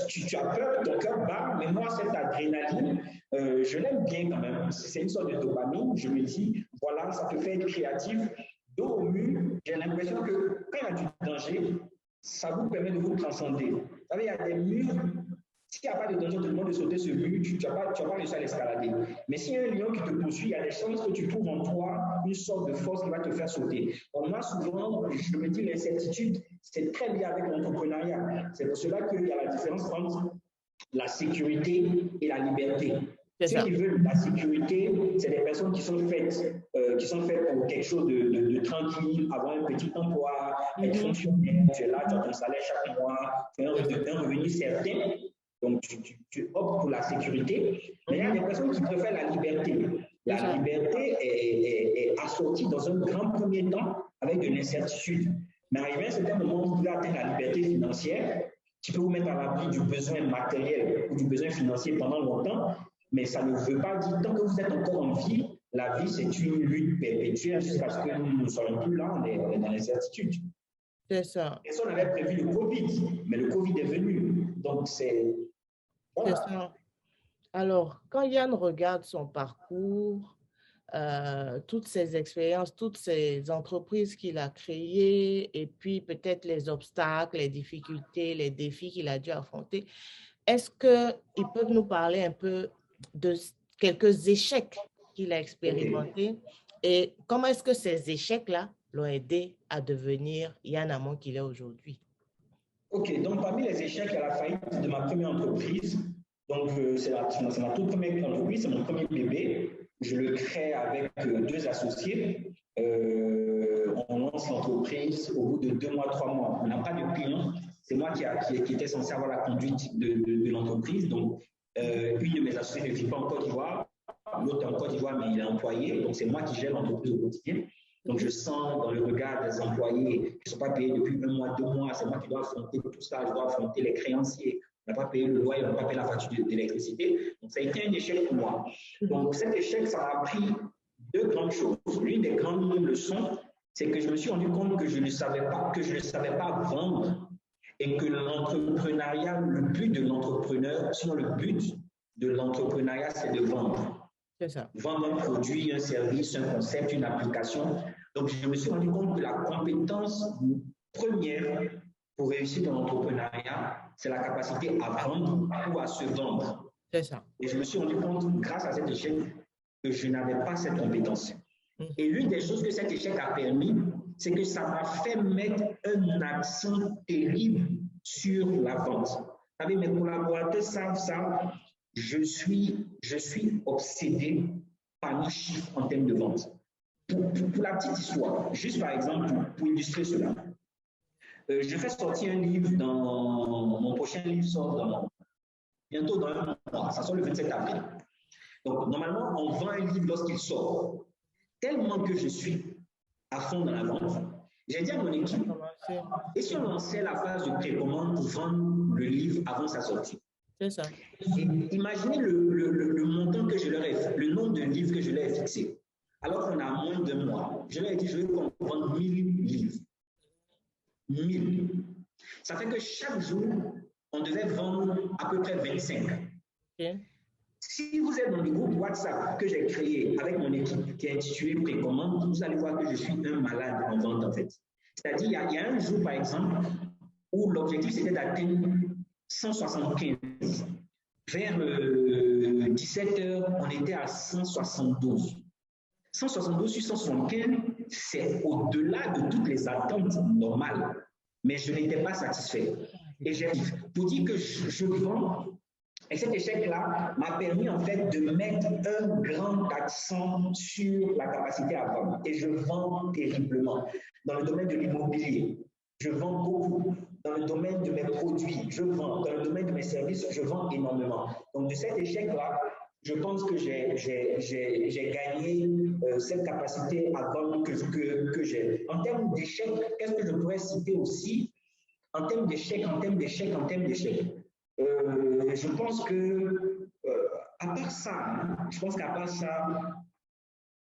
tu as peur, ton cœur bat, mais moi, cette adrénaline, je l'aime bien quand même. C'est une sorte de dopamine. Je me dis, voilà, ça te fait être créatif. Dos au mur, j'ai l'impression que quand il y a du danger, ça vous permet de vous transcender. Vous savez, il y a des murs. S'il n'y a pas de danger, on te demande de sauter ce mur, tu n'as pas réussi à l'escalader. Mais s'il y a un lion qui te poursuit, il y a des chances que tu trouves en toi une sorte de force qui va te faire sauter. Donc moi, souvent, je me dis l'incertitude, c'est très lié avec l'entrepreneuriat. C'est pour cela qu'il y a la différence entre la sécurité et la liberté. Ceux qui veulent la sécurité, c'est des personnes qui sont faites pour quelque chose de tranquille, avoir un petit emploi, être fonctionnaire, tu es là, tu as ton salaire chaque mois, tu as un revenu certain. Donc, tu optes pour la sécurité, mais il y a des personnes qui préfèrent la liberté. La liberté est assortie dans un grand premier temps avec de l'incertitude. Mais arrivé à un certain moment où vous pouvez atteindre la liberté financière, qui peut vous mettre à l'abri du besoin matériel ou du besoin financier pendant longtemps, mais ça ne veut pas dire, tant que vous êtes encore en vie, la vie, c'est une lutte perpétuelle jusqu'à ce que nous ne soyons plus là, on est dans l'incertitude. C'est ça. Et ça, on avait prévu le Covid, mais le Covid est venu. Donc, c'est... Voilà. C'est ça. Alors, quand Yann regarde son parcours, toutes ses expériences, toutes ces entreprises qu'il a créées, et puis peut-être les obstacles, les difficultés, les défis qu'il a dû affronter, est-ce qu'ils peuvent nous parler un peu de quelques échecs qu'il a expérimentés et comment est-ce que ces échecs-là l'ont aidé à devenir Yann Amon qu'il est aujourd'hui? Ok, donc parmi les échecs, il y a la faillite de ma première entreprise. Donc, c'est ma toute première entreprise, c'est mon premier bébé. Je le crée avec 2 associés. On lance l'entreprise au bout de 2 mois, 3 mois. On n'a pas de clients. C'est moi qui était censé avoir la conduite de l'entreprise. Donc, Une de mes associées ne vit pas en Côte d'Ivoire, l'autre en Côte d'Ivoire, mais il est employé, donc c'est moi qui gère l'entreprise au quotidien. Donc je sens dans le regard des employés qui ne sont pas payés depuis 1 mois, 2 mois, c'est moi qui dois affronter tout ça, je dois affronter les créanciers, on n'a pas payé le loyer, on n'a pas payé la facture d'électricité. Donc ça a été un échec pour moi. Donc cet échec, ça m'a appris 2 grandes choses. L'une des grandes leçons, c'est que je me suis rendu compte que je ne savais pas vendre et que l'entrepreneuriat, le but de l'entrepreneur, sinon le but de l'entrepreneuriat, c'est de vendre. C'est ça. Vendre un produit, un service, un concept, une application. Donc, je me suis rendu compte que la compétence première pour réussir dans l'entrepreneuriat, c'est la capacité à vendre ou à se vendre. C'est ça. Et je me suis rendu compte, grâce à cet échec, que je n'avais pas cette compétence. Et l'une des choses que cet échec a permis, c'est que ça m'a fait mettre un accent terrible sur la vente. Vous savez, mes collaborateurs savent ça. Je suis obsédé par les chiffres en termes de vente. Pour la petite histoire, juste par exemple, pour illustrer cela, je fais sortir un livre mon prochain livre sort bientôt dans 1 mois, ça sort le 27 avril. Donc, normalement, on vend un livre lorsqu'il sort. Tellement que je suis à fond dans la vente, j'ai dit à mon équipe, et si on lançait la phase de précommande pour vendre le livre avant sa sortie? C'est ça. Imaginez le montant que je leur ai fait, le nombre de livres que je leur ai fixé. Alors qu'on a moins d'1 mois, je leur ai dit, je veux qu'on vende 1000 livres. 1000. Ça fait que chaque jour, on devait vendre à peu près 25. Okay. Si vous êtes dans le groupe WhatsApp que j'ai créé avec mon équipe qui est intitulé Précommande, vous allez voir que je suis un malade en vente en fait. C'est-à-dire, il y a un jour par exemple où l'objectif c'était d'atteindre 175. Vers 17h, on était à 172. 172 sur 175, c'est au-delà de toutes les attentes normales. Mais je n'étais pas satisfait. Et pour dire que je vends, et cet échec-là m'a permis en fait de mettre un grand accent sur la capacité à vendre. Et je vends terriblement. Dans le domaine de l'immobilier, je vends beaucoup. Dans le domaine de mes produits, je vends. Dans le domaine de mes services, je vends énormément. Donc, de cet échec-là, je pense que j'ai gagné cette capacité à vendre que j'ai. En termes d'échec, qu'est-ce que je pourrais citer aussi? En termes d'échec, je pense que, à part ça,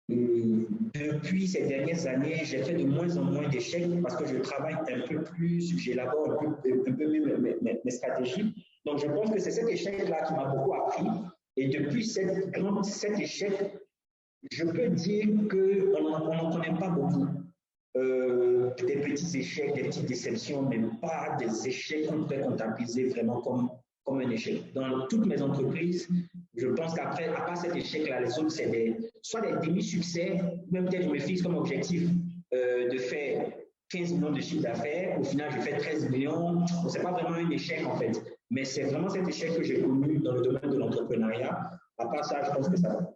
depuis ces dernières années, j'ai fait de moins en moins d'échecs parce que je travaille un peu plus, j'élabore un peu mieux mes stratégies. Donc, je pense que c'est cet échec-là qui m'a beaucoup appris. Et depuis cet échec, je peux dire qu'on n'en connaît pas beaucoup. Des petits échecs, des petites déceptions, mais pas des échecs qu'on peut comptabiliser vraiment comme un échec. Dans toutes mes entreprises, je pense qu'après, à part cet échec-là, les autres, c'est soit des demi-succès, même peut-être je me fixe comme objectif de faire 15 millions de chiffre d'affaires. Au final, je fais 13 millions. Ce n'est pas vraiment un échec, en fait. Mais c'est vraiment cet échec que j'ai connu dans le domaine de l'entrepreneuriat. À part ça, je pense que ça va.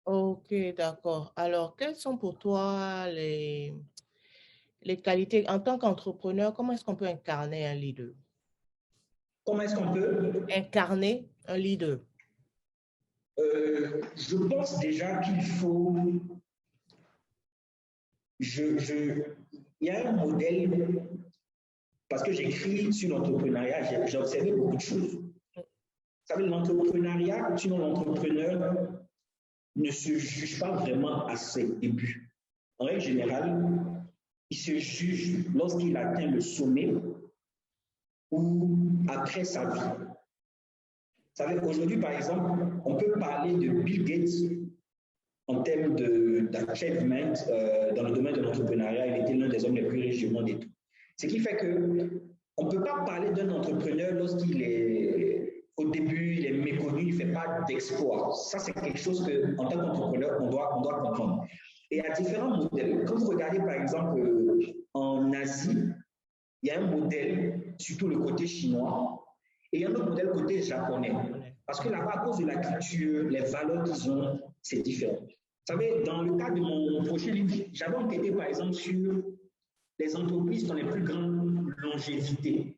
Ok, d'accord. Alors, quelles sont pour toi les qualités en tant qu'entrepreneur? Comment est-ce qu'on peut incarner un leader? Comment est-ce qu'on peut incarner un leader? Je pense déjà qu'il faut... Il y a un modèle, parce que j'écris sur l'entrepreneuriat, j'ai observé beaucoup de choses. Vous savez, l'entrepreneuriat, sinon l'entrepreneur ne se juge pas vraiment à ses débuts. En règle générale, il se juge lorsqu'il atteint le sommet ou après sa vie. Vous savez, aujourd'hui, par exemple, on peut parler de Bill Gates en termes d'achievement dans le domaine de l'entrepreneuriat. Il était l'un des hommes les plus riches du monde et tout. Ce qui fait qu'on ne peut pas parler d'un entrepreneur lorsqu'il est au début, il est méconnu, il ne fait pas d'exploit. Ça, c'est quelque chose qu'en tant qu'entrepreneur, on doit comprendre. Et il y a différents modèles. Quand vous regardez, par exemple, en Asie, il y a un modèle, surtout le côté chinois, et il y a un autre modèle côté japonais. Parce que là-bas, à cause de la culture, les valeurs qu'ils ont, c'est différent. Vous savez, dans le cadre de mon prochain livre, j'avais enquêté, par exemple, sur les entreprises qui ont les plus grandes longévités.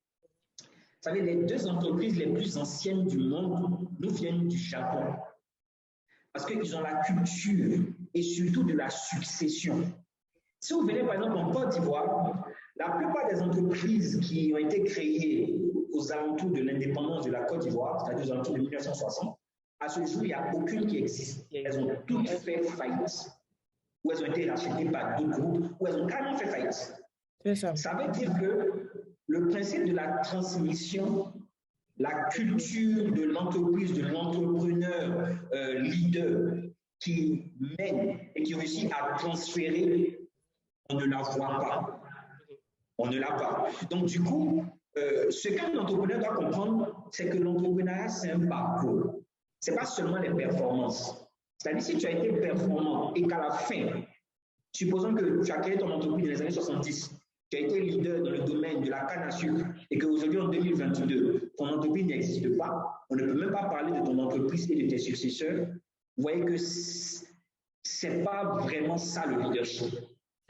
savez, les 2 entreprises les plus anciennes du monde nous viennent du Japon. Parce qu'ils ont la culture et surtout de la succession. Si vous venez par exemple en Côte d'Ivoire, la plupart des entreprises qui ont été créées aux alentours de l'indépendance de la Côte d'Ivoire, c'est-à-dire aux alentours de 1960, à ce jour, il n'y a aucune qui existe. Elles ont toutes fait faillite, ou elles ont été rachetées par d'autres groupes, ou elles ont carrément fait faillite. Ça veut dire que le principe de la transmission, la culture de l'entreprise, de l'entrepreneur leader qui mène et qui réussit à transférer, on ne la voit pas. On ne l'a pas. Donc, du coup, ce qu'un entrepreneur doit comprendre, c'est que l'entrepreneuriat, c'est un parcours. Ce n'est pas seulement les performances. C'est-à-dire, si tu as été performant et qu'à la fin, supposons que tu as créé ton entreprise dans les années 70, tu as été leader dans le domaine de la canne à sucre et qu'aujourd'hui, en 2022, ton entreprise n'existe pas, on ne peut même pas parler de ton entreprise et de tes successeurs, vous voyez que ce n'est pas vraiment ça le leadership.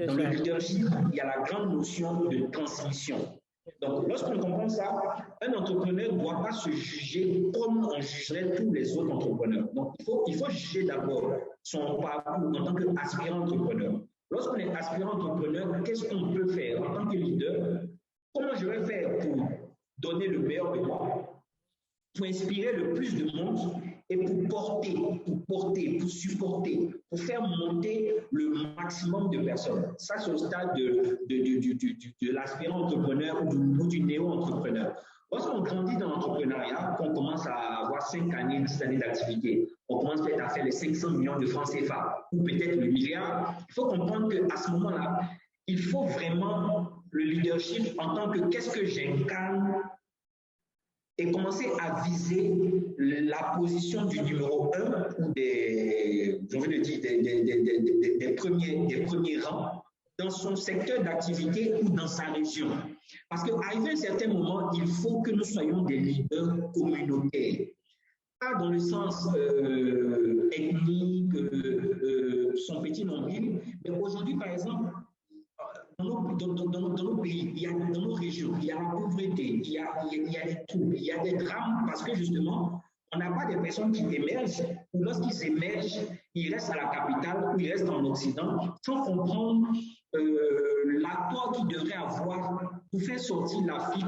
Dans le leadership, il y a la grande notion de transmission. Donc, lorsqu'on comprend ça, un entrepreneur ne doit pas se juger comme on jugerait tous les autres entrepreneurs. Donc, il faut juger d'abord son parcours en tant qu'aspirant entrepreneur. Lorsqu'on est aspirant entrepreneur, qu'est-ce qu'on peut faire en tant que leader? Comment je vais faire pour donner le meilleur de moi, pour inspirer le plus de monde et pour porter, pour supporter, pour faire monter le maximum de personnes. Ça, c'est au stade de l'aspirant entrepreneur ou du néo-entrepreneur. Lorsqu'on grandit dans l'entrepreneuriat, qu'on commence à avoir 5 années, 10 années d'activité, on commence peut-être à faire les 500 millions de francs CFA ou peut-être le milliard, il faut comprendre qu'à ce moment-là, il faut vraiment le leadership en tant que qu'est-ce que j'incarne et commencer à viser la position du numéro 1 ou des premiers rangs dans son secteur d'activité ou dans sa région. Parce qu'arrivé à un certain moment, il faut que nous soyons des leaders communautaires. Pas dans le sens ethnique, son petit nombril, mais aujourd'hui, par exemple, dans nos pays, dans nos régions, il y a la pauvreté, il y a des troubles, il y a des drames parce que justement, on n'a pas des personnes qui émergent ou lorsqu'ils émergent, ils restent à la capitale ou ils restent en Occident sans comprendre l'apport qu'ils devraient avoir pour faire sortir l'Afrique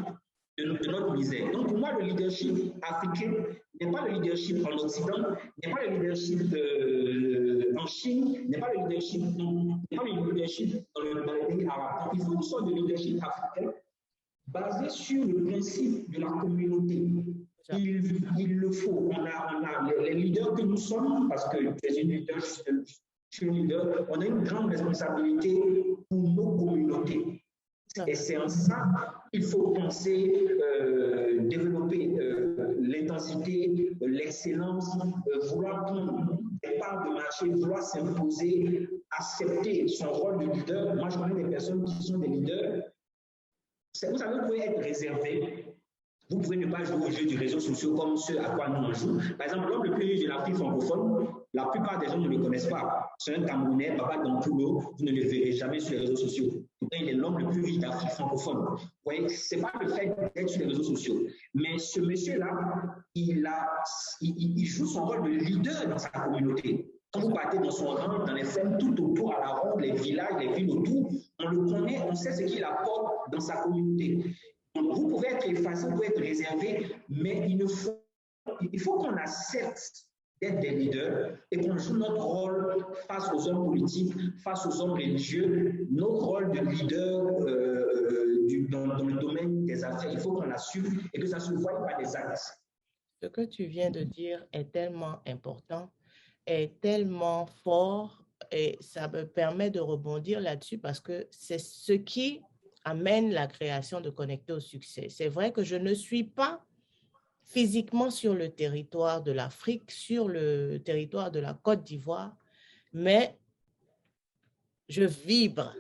de notre misère. Donc pour moi, le leadership africain n'est pas le leadership en Occident, n'est pas le leadership en Chine, n'est pas le leadership dans les pays arabes. Donc il faut une sorte de leadership africain basé sur le principe de la communauté. Il le faut. On a les leaders que nous sommes, parce que tu es une leader, je suis un leader, on a une grande responsabilité pour nos communautés. Et c'est en ça qu'il faut penser, développer l'intensité, l'excellence, vouloir prendre des parts de marché, vouloir s'imposer, accepter son rôle de leader. Moi, je connais des personnes qui sont des leaders. Vous savez, vous pouvez être réservé. Vous pouvez ne pas jouer aux jeux du réseau social comme ceux à quoi nous on joue. Par exemple, l'homme le plus riche de l'Afrique francophone, la plupart des gens ne le connaissent pas. C'est un Camerounais, Baba Dampulo, vous ne le verrez jamais sur les réseaux sociaux. Pourtant, il est l'homme le plus riche d'Afrique francophone. Vous voyez, ce n'est pas le fait d'être sur les réseaux sociaux. Mais ce monsieur-là, il joue son rôle de leader dans sa communauté. Quand vous partez dans son rang, dans les fermes, tout autour, à la ronde, les villages, les villes autour, on le connaît, on sait ce qu'il apporte dans sa communauté. Donc, vous pouvez être effacé, vous pouvez être réservé, mais il faut qu'on accepte d'être des leaders et qu'on joue notre rôle face aux hommes politiques, face aux hommes religieux, notre rôle de leader dans le domaine des affaires. Il faut qu'on l'assume et que ça se voie par des actes. Ce que tu viens de dire est tellement important, est tellement fort et ça me permet de rebondir là-dessus parce que c'est ce qui amène la création de Connecter au succès. C'est vrai que je ne suis pas physiquement sur le territoire de l'Afrique, sur le territoire de la Côte d'Ivoire, mais je vibre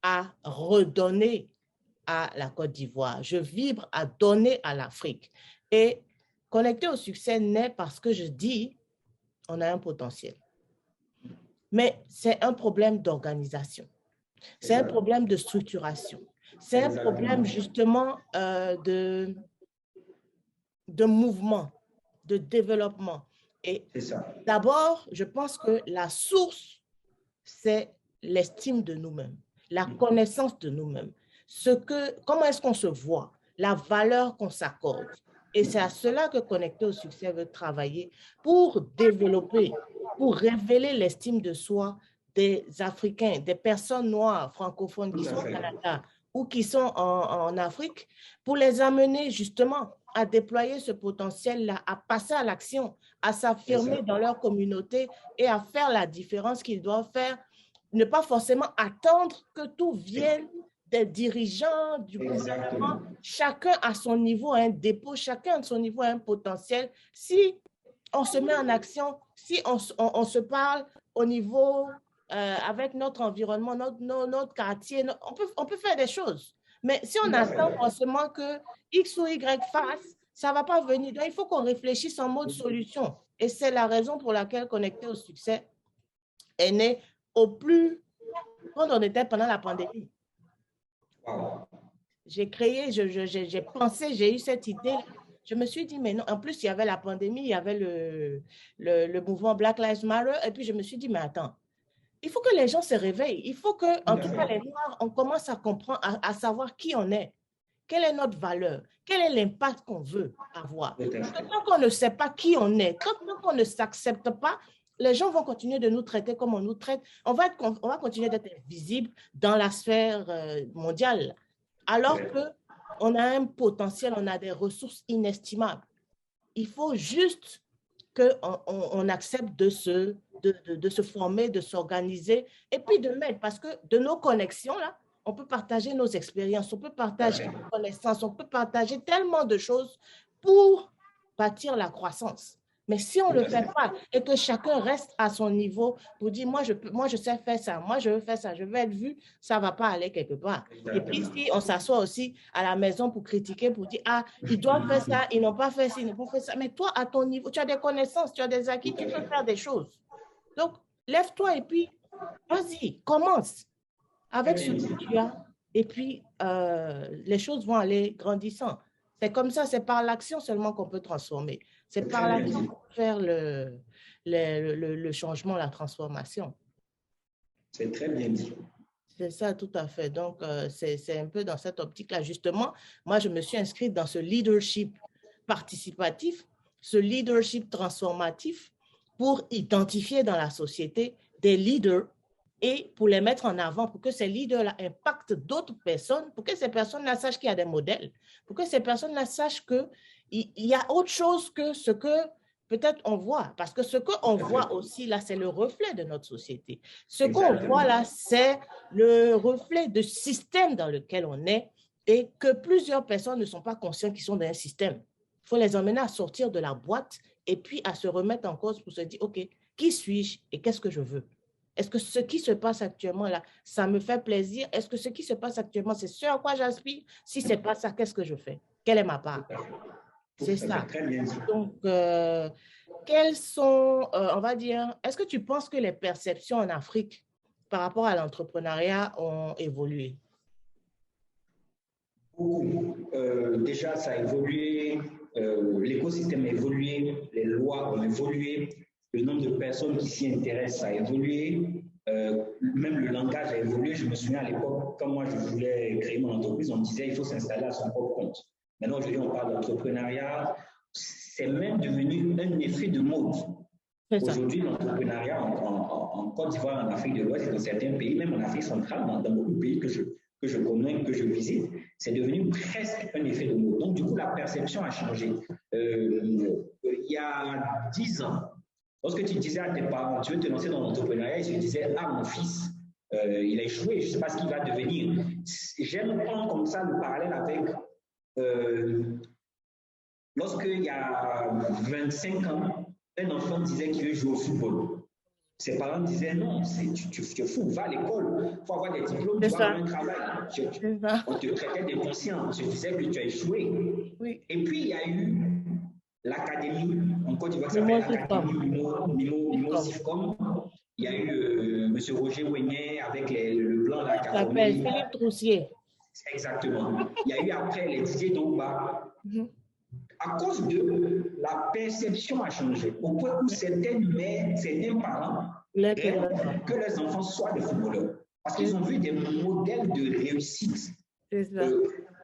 à redonner à la Côte d'Ivoire. Je vibre à donner à l'Afrique. Et Connecter au succès naît parce que je dis, on a un potentiel. Mais c'est un problème d'organisation. C'est un problème de structuration. C'est un problème justement de de mouvement, de développement. Et d'abord, je pense que la source, c'est l'estime de nous-mêmes, la connaissance de nous-mêmes. Comment est-ce qu'on se voit, la valeur qu'on s'accorde. Et c'est à cela que Connecté au succès veut travailler pour développer, pour révéler l'estime de soi des Africains, des personnes noires francophones qui sont au Canada ou qui sont en Afrique, pour les amener justement à déployer ce potentiel-là, à passer à l'action, à s'affirmer dans leur communauté et à faire la différence qu'ils doivent faire. Ne pas forcément attendre que tout vienne des dirigeants, du gouvernement. Chacun à son niveau a un dépôt, chacun à son niveau a un potentiel. Si on se met en action, si on se parle au niveau, avec notre environnement, notre quartier, on peut faire des choses. Mais si on attend forcément que X ou Y fasse, ça ne va pas venir. Donc, il faut qu'on réfléchisse en mode solution. Et c'est la raison pour laquelle Connecté au succès est né quand on était pendant la pandémie. J'ai créé, j'ai pensé, j'ai eu cette idée. Je me suis dit, mais non, en plus, il y avait la pandémie, il y avait le mouvement Black Lives Matter. Et puis, je me suis dit, mais attends, il faut que les gens se réveillent. Il faut que, en tout cas, les Noirs, on commence à comprendre, à savoir qui on est. Quelle est notre valeur? Quel est l'impact qu'on veut avoir? Tant qu'on ne sait pas qui on est, tant qu'on ne s'accepte pas, les gens vont continuer de nous traiter comme on nous traite. On va continuer d'être invisible dans la sphère mondiale, alors qu'on a un potentiel, on a des ressources inestimables. Il faut juste qu'on accepte de se former, de s'organiser et puis de mettre, parce que de nos connexions, là, on peut partager nos expériences, on peut partager nos connaissances, on peut partager tellement de choses pour bâtir la croissance. Mais si on ne le fait pas et que chacun reste à son niveau pour dire, moi, je sais faire ça, moi, je veux faire ça, je veux être vu, ça ne va pas aller quelque part. Et puis, si on s'assoit aussi à la maison pour critiquer, pour dire, ah, ils doivent faire ça, ils n'ont pas fait ça, ils n'ont pas fait ça. Mais toi, à ton niveau, tu as des connaissances, tu as des acquis, tu peux faire des choses. Donc, lève-toi et puis, vas-y, commence avec ce que tu as. Et puis, les choses vont aller grandissant. C'est comme ça, c'est par l'action seulement qu'on peut transformer. C'est par l'action qu'on peut faire le changement, la transformation. C'est très bien dit. C'est ça, tout à fait. Donc, c'est un peu dans cette optique-là. Justement, moi, je me suis inscrite dans ce leadership participatif, ce leadership transformatif pour identifier dans la société des leaders et pour les mettre en avant, pour que ces leaders-là impactent d'autres personnes, pour que ces personnes-là sachent qu'il y a des modèles, pour que ces personnes-là sachent qu'il y a autre chose que ce que peut-être on voit. Parce que ce qu'on voit aussi, là, c'est le reflet de notre société. Ce qu'on voit là, c'est le reflet du système dans lequel on est et que plusieurs personnes ne sont pas conscientes qu'ils sont dans un système. Il faut les emmener à sortir de la boîte et puis à se remettre en cause pour se dire, OK, qui suis-je et qu'est-ce que je veux? Est-ce que ce qui se passe actuellement là, ça me fait plaisir? Est-ce que ce qui se passe actuellement, c'est ce à quoi j'aspire? Si ce n'est pas ça, qu'est-ce que je fais? Quelle est ma part? C'est ça. Donc, quelles sont, on va dire, est-ce que tu penses que les perceptions en Afrique par rapport à l'entrepreneuriat ont évolué? Déjà, ça a évolué, l'écosystème a évolué, les lois ont évolué, le nombre de personnes qui s'y intéressent a évolué, même le langage a évolué. Je me souviens à l'époque, quand moi je voulais créer mon entreprise, on me disait qu'il faut s'installer à son propre compte. Maintenant, aujourd'hui, on parle d'entrepreneuriat. C'est même devenu un effet de mode. Aujourd'hui, l'entrepreneuriat en Côte d'Ivoire, en Afrique de l'Ouest et dans certains pays, même en Afrique centrale, dans beaucoup de pays que je connais, que je visite, c'est devenu presque un effet de mode. Donc, du coup, la perception a changé. Il y a 10 ans, lorsque tu disais à tes parents, tu veux te lancer dans l'entrepreneuriat, ils se disaient, ah, mon fils, il a échoué, je ne sais pas ce qu'il va devenir. J'aime prendre comme ça le parallèle avec lorsqu'il y a 25 ans, un enfant disait qu'il veut jouer au football. Ses parents disaient non, tu es fou, va à l'école, il faut avoir des diplômes, tu vas avoir un travail. On te traitait d'inconscient, tu disais que tu as échoué. Oui. Et puis il y a eu l'académie, en Côte d'Ivoire, ça s'appelle l'académie Mimo Sifcom. Il y a eu M. Roger Ouignet avec le blanc là. Ça s'appelle Philippe Troussier. Exactement. Il y a eu après les Didier Drogba. À cause de la perception a changé, au point où certaines mères, certains parents rêvent que leurs enfants soient des footballeurs. Parce qu'ils ont vu des modèles de réussite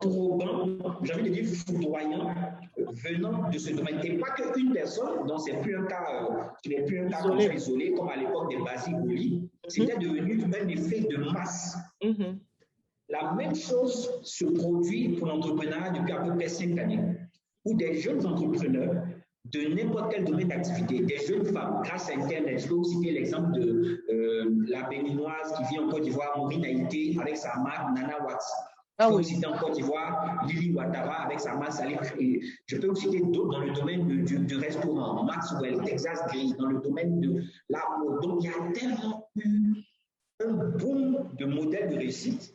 probants, j'ai envie de dire foudroyants, venant de ce domaine. Et pas qu'une personne, donc ce n'est plus un cas, isolé, comme à l'époque des Basile Boli. C'était devenu un effet de masse. La même chose se produit pour l'entrepreneuriat depuis à peu près 5 années, où des jeunes entrepreneurs de n'importe quel domaine d'activité, des jeunes femmes, grâce à Internet, je peux vous citer l'exemple de la béninoise qui vit en Côte d'Ivoire, Maureen Haïté, avec sa marque Nana Watts. Je peux vous citer en Côte d'Ivoire, Lily Ouattara avec sa marque Salif. Je peux vous citer d'autres dans le domaine du restaurant, Maxwell, Texas Grill, dans le domaine de la mode. Donc, il y a tellement eu un boom de modèles de réussite.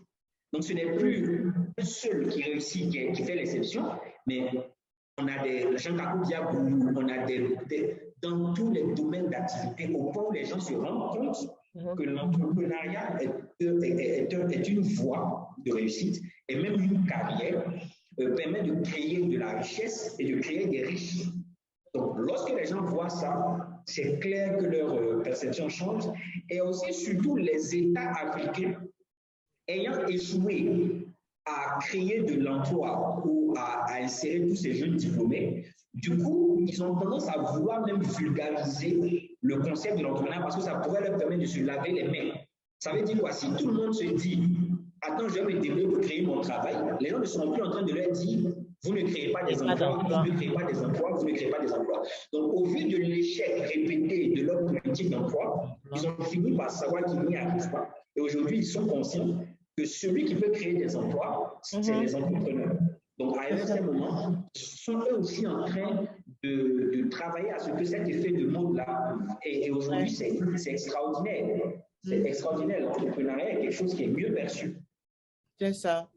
Donc, ce n'est plus un seul qui réussit, qui fait l'exception, mais on a des gens Kakoubiabou, on a dans tous les domaines d'activité, au point où les gens se rendent compte que l'entrepreneuriat est une voie de réussite et même une carrière permet de créer de la richesse et de créer des riches. Donc, lorsque les gens voient ça, c'est clair que leur perception change. Et aussi, surtout, les États africains ayant échoué à créer de l'emploi ou à insérer tous ces jeunes diplômés, du coup, ils ont tendance à vouloir même vulgariser le concept de l'entrepreneuriat parce que ça pourrait leur permettre de se laver les mains. Ça veut dire quoi? Si tout le monde se dit « Attends, je vais me débrouiller pour créer mon travail », les gens ne seront plus en train de leur dire « Vous ne créez pas des emplois, vous ne créez pas des emplois, vous ne créez pas des emplois ». Donc, au vu de l'échec répété de leur politique d'emploi, ils ont fini par savoir qu'ils n'y arrivent pas. Et aujourd'hui, ils sont conscients que celui qui peut créer des emplois, c'est les entrepreneurs. Donc, à un certain moment, ils sont eux aussi en train de travailler à ce que cet effet de monde-là, et aujourd'hui, c'est extraordinaire. C'est extraordinaire. L'entrepreneuriat est quelque chose qui est mieux perçu. C'est ça.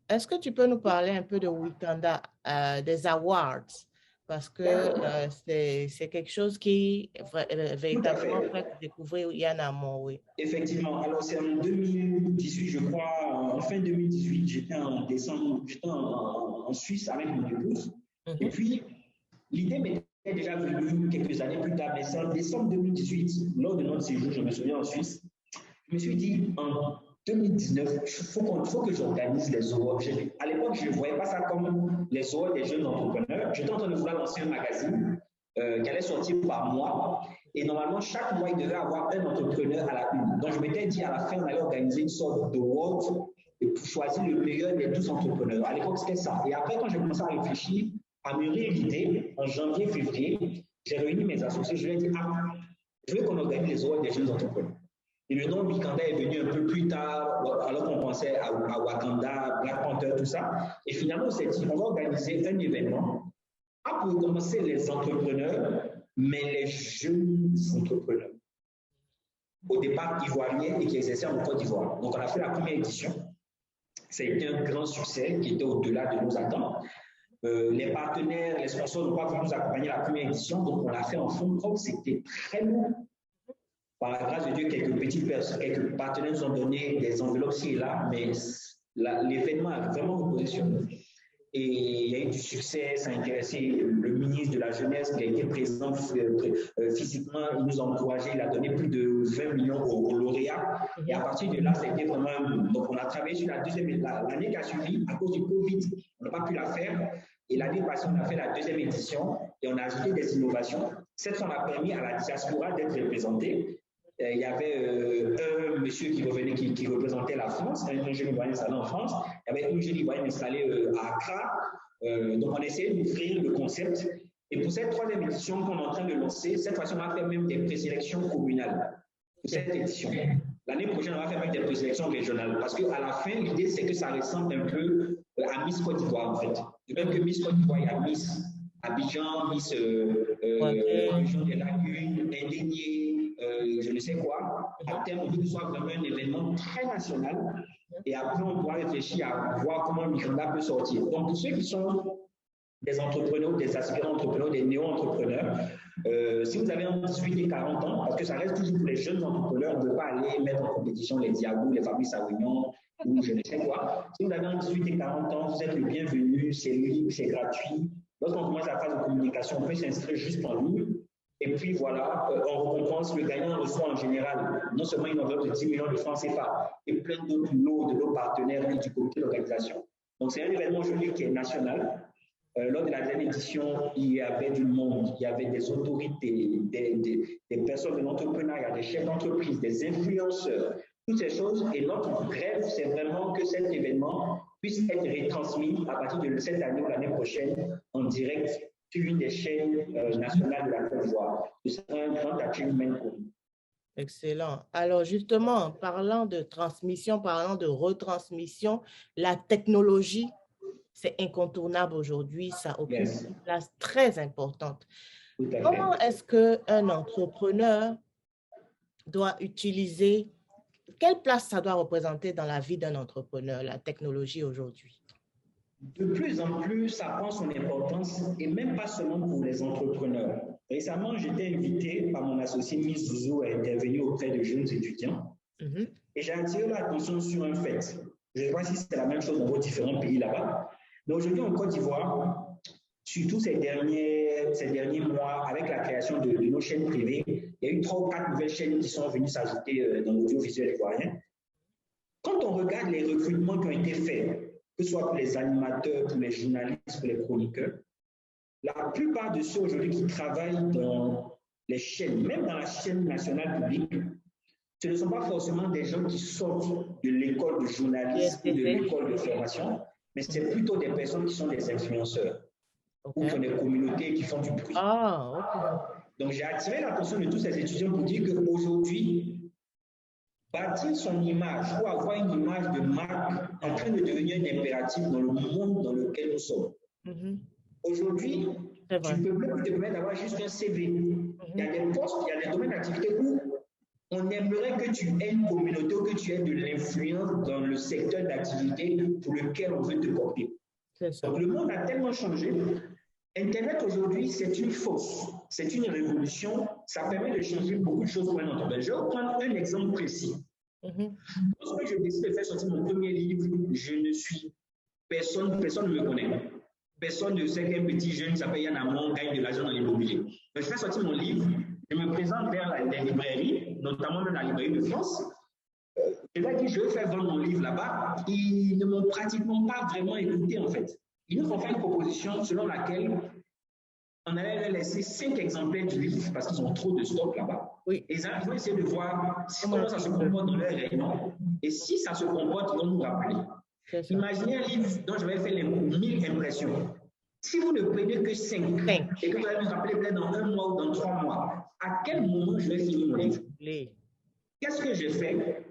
Est-ce que tu peux nous parler un peu de Wakanda, des awards? Parce que c'est quelque chose qui véritablement fait découvrir Yann Amon, oui. Effectivement. Alors, c'est en 2018, je crois, en fin 2018, j'étais en Suisse avec mon épouse. Et puis, l'idée m'était déjà venue quelques années plus tard, mais c'est en décembre 2018, lors de notre séjour, je me souviens, en Suisse, je me suis dit, en 2019, il faut que j'organise les awards. À l'époque, je ne voyais pas ça comme les awards des jeunes entrepreneurs. J'étais en train de vouloir lancer un magazine qui allait sortir par mois. Et normalement, chaque mois, il devait avoir un entrepreneur à la une. Donc, je m'étais dit, à la fin, on allait organiser une sorte d'award pour choisir le meilleur des 12 entrepreneurs. À l'époque, c'était ça. Et après, quand j'ai commencé à réfléchir, à mûrir l'idée, en janvier, février, j'ai réuni mes associés. Je leur ai dit, je veux qu'on organise les awards des jeunes entrepreneurs. Et le nom Wakanda est venu un peu plus tard, alors qu'on pensait à Wakanda, Black Panther, tout ça. Et finalement, on s'est dit, on va organiser un événement, pas pour commencer les entrepreneurs, mais les jeunes entrepreneurs. Au départ, ivoiriens et qui exerçaient en Côte d'Ivoire. Donc, on a fait la première édition. Ça a été un grand succès qui était au-delà de nos attentes. Les partenaires, les sponsors n'ont pas voulu nous accompagner à la première édition, donc on l'a fait en fonds propres. C'était très long. Par la grâce de Dieu, quelques partenaires nous ont donné des enveloppes ci et là, mais l'événement a vraiment reposé sur nous. Et il y a eu du succès, ça a intéressé le ministre de la Jeunesse qui a été présent physiquement, il nous a encouragés, il a donné plus de 20 millions aux lauréats. Et à partir de là, ça a été vraiment un boom. Donc on a travaillé sur la deuxième, l'année qui a suivi, à cause du Covid, on n'a pas pu la faire. Et l'année passée, on a fait la deuxième édition et on a ajouté des innovations. Cette fois, on a permis à la diaspora d'être représentée. Il y avait un monsieur qui revenait, qui représentait la France, un jeune Ivoirien installé en France. Il y avait un jeune Ivoirien installé à Accra. Donc, on essayait d'ouvrir le concept. Et pour cette troisième édition qu'on est en train de lancer, cette fois-ci, on va faire même des présélections communales pour cette édition. L'année prochaine, on va faire même des présélections régionales. Parce qu'à la fin, l'idée, c'est que ça ressemble un peu à Miss Côte d'Ivoire, en fait. De même que Miss Côte d'Ivoire, il y a Miss Abidjan, Miss Région des Lagunes, Indénié, je ne sais quoi. À terme, on veut que ce soit vraiment un événement très national. Et après, on pourra réfléchir à voir comment Wakanda peut sortir. Donc, pour ceux qui sont des entrepreneurs, des aspirants entrepreneurs, des néo-entrepreneurs, si vous avez entre 18 et 40 ans, parce que ça reste toujours pour les jeunes entrepreneurs, on ne veut pas aller mettre en compétition les Diabou, les Fabrice Avignon, ou je ne sais quoi. Si vous avez entre 18 et 40 ans, vous êtes le bienvenu, c'est libre, c'est gratuit. Lorsqu'on commence la phase de communication, on peut s'inscrire juste en ligne. Et puis voilà, on récompense, le gagnant reçoit en général non seulement une enveloppe de 10 millions de francs CFA et plein d'autres lots de nos partenaires et du comité d'organisation. Donc c'est un événement aujourd'hui qui est national. Lors de la dernière édition, il y avait du monde, il y avait des autorités, des personnes de l'entrepreneuriat, des chefs d'entreprise, des influenceurs, toutes ces choses. Et notre rêve, c'est vraiment que cet événement puisse être retransmis à partir de cette année ou l'année prochaine en direct sur une des chaînes nationales de la Côte d'Ivoire. C'est un grand achievement. Excellent. Alors justement, parlant de transmission, parlant de retransmission, la technologie, c'est incontournable aujourd'hui, ça occupe une place très importante. Comment est-ce qu'un entrepreneur doit utiliser, quelle place ça doit représenter dans la vie d'un entrepreneur, la technologie aujourd'hui? De plus en plus, ça prend son importance et même pas seulement pour les entrepreneurs. Récemment, j'étais invité par mon associé Miss Zouzou à intervenir auprès de jeunes étudiants et j'ai attiré l'attention sur un fait. Je ne sais pas si c'est la même chose dans vos différents pays là-bas, mais aujourd'hui en Côte d'Ivoire, surtout ces derniers mois, avec la création de nos chaînes privées, il y a eu 3 ou 4 nouvelles chaînes qui sont venues s'ajouter dans l'audiovisuel ivoirien. Quand on regarde les recrutements qui ont été faits, que ce soit pour les animateurs, pour les journalistes, pour les chroniqueurs, la plupart de ceux aujourd'hui qui travaillent dans les chaînes, même dans la chaîne nationale publique, ce ne sont pas forcément des gens qui sortent de l'école de journalisme ou de l'école de formation, mais c'est plutôt des personnes qui sont des influenceurs ou qui ont des communautés qui font du bruit. Donc, j'ai attiré l'attention de tous ces étudiants pour dire qu'aujourd'hui, bâtir son image ou avoir une image de marque en train de devenir un impératif dans le monde dans lequel nous sommes. Aujourd'hui, tu ne peux plus te permettre d'avoir juste un CV. Il y a des postes, il y a des domaines d'activité où on aimerait que tu aies une communauté ou que tu aies de l'influence dans le secteur d'activité pour lequel on veut te porter. Donc, le monde a tellement changé. Internet aujourd'hui, c'est une force, c'est une révolution. Ça permet de changer beaucoup de choses pour un entrepreneur. Je vais vous prendre un exemple précis. Lorsque je décide de faire sortir mon premier livre, je ne suis personne ne me connaît. Personne ne sait qu'un petit jeune qui s'appelle Yann Amon gagne de l'argent dans l'immobilier. Donc, je fais sortir mon livre, je me présente vers les librairies, notamment dans la librairie de France. Je leur dis, je veux faire vendre mon livre là-bas. Ils ne m'ont pratiquement pas vraiment écouté en fait. Ils nous ont fait une proposition selon laquelle on allait leur laisser 5 exemplaires du livre parce qu'ils ont trop de stock là-bas. Et ils vont essayer de voir comment ça se comporte dans leur réunion. Et si ça se comporte, ils vont nous rappeler. Imaginez un livre dont je vais faire les 1000 impressions. Si vous ne prenez que 5 et que vous allez me rappeler peut-être dans 1 mois ou dans 3 mois, à quel moment je vais finir mon livre? Qu'est-ce que j'ai fait?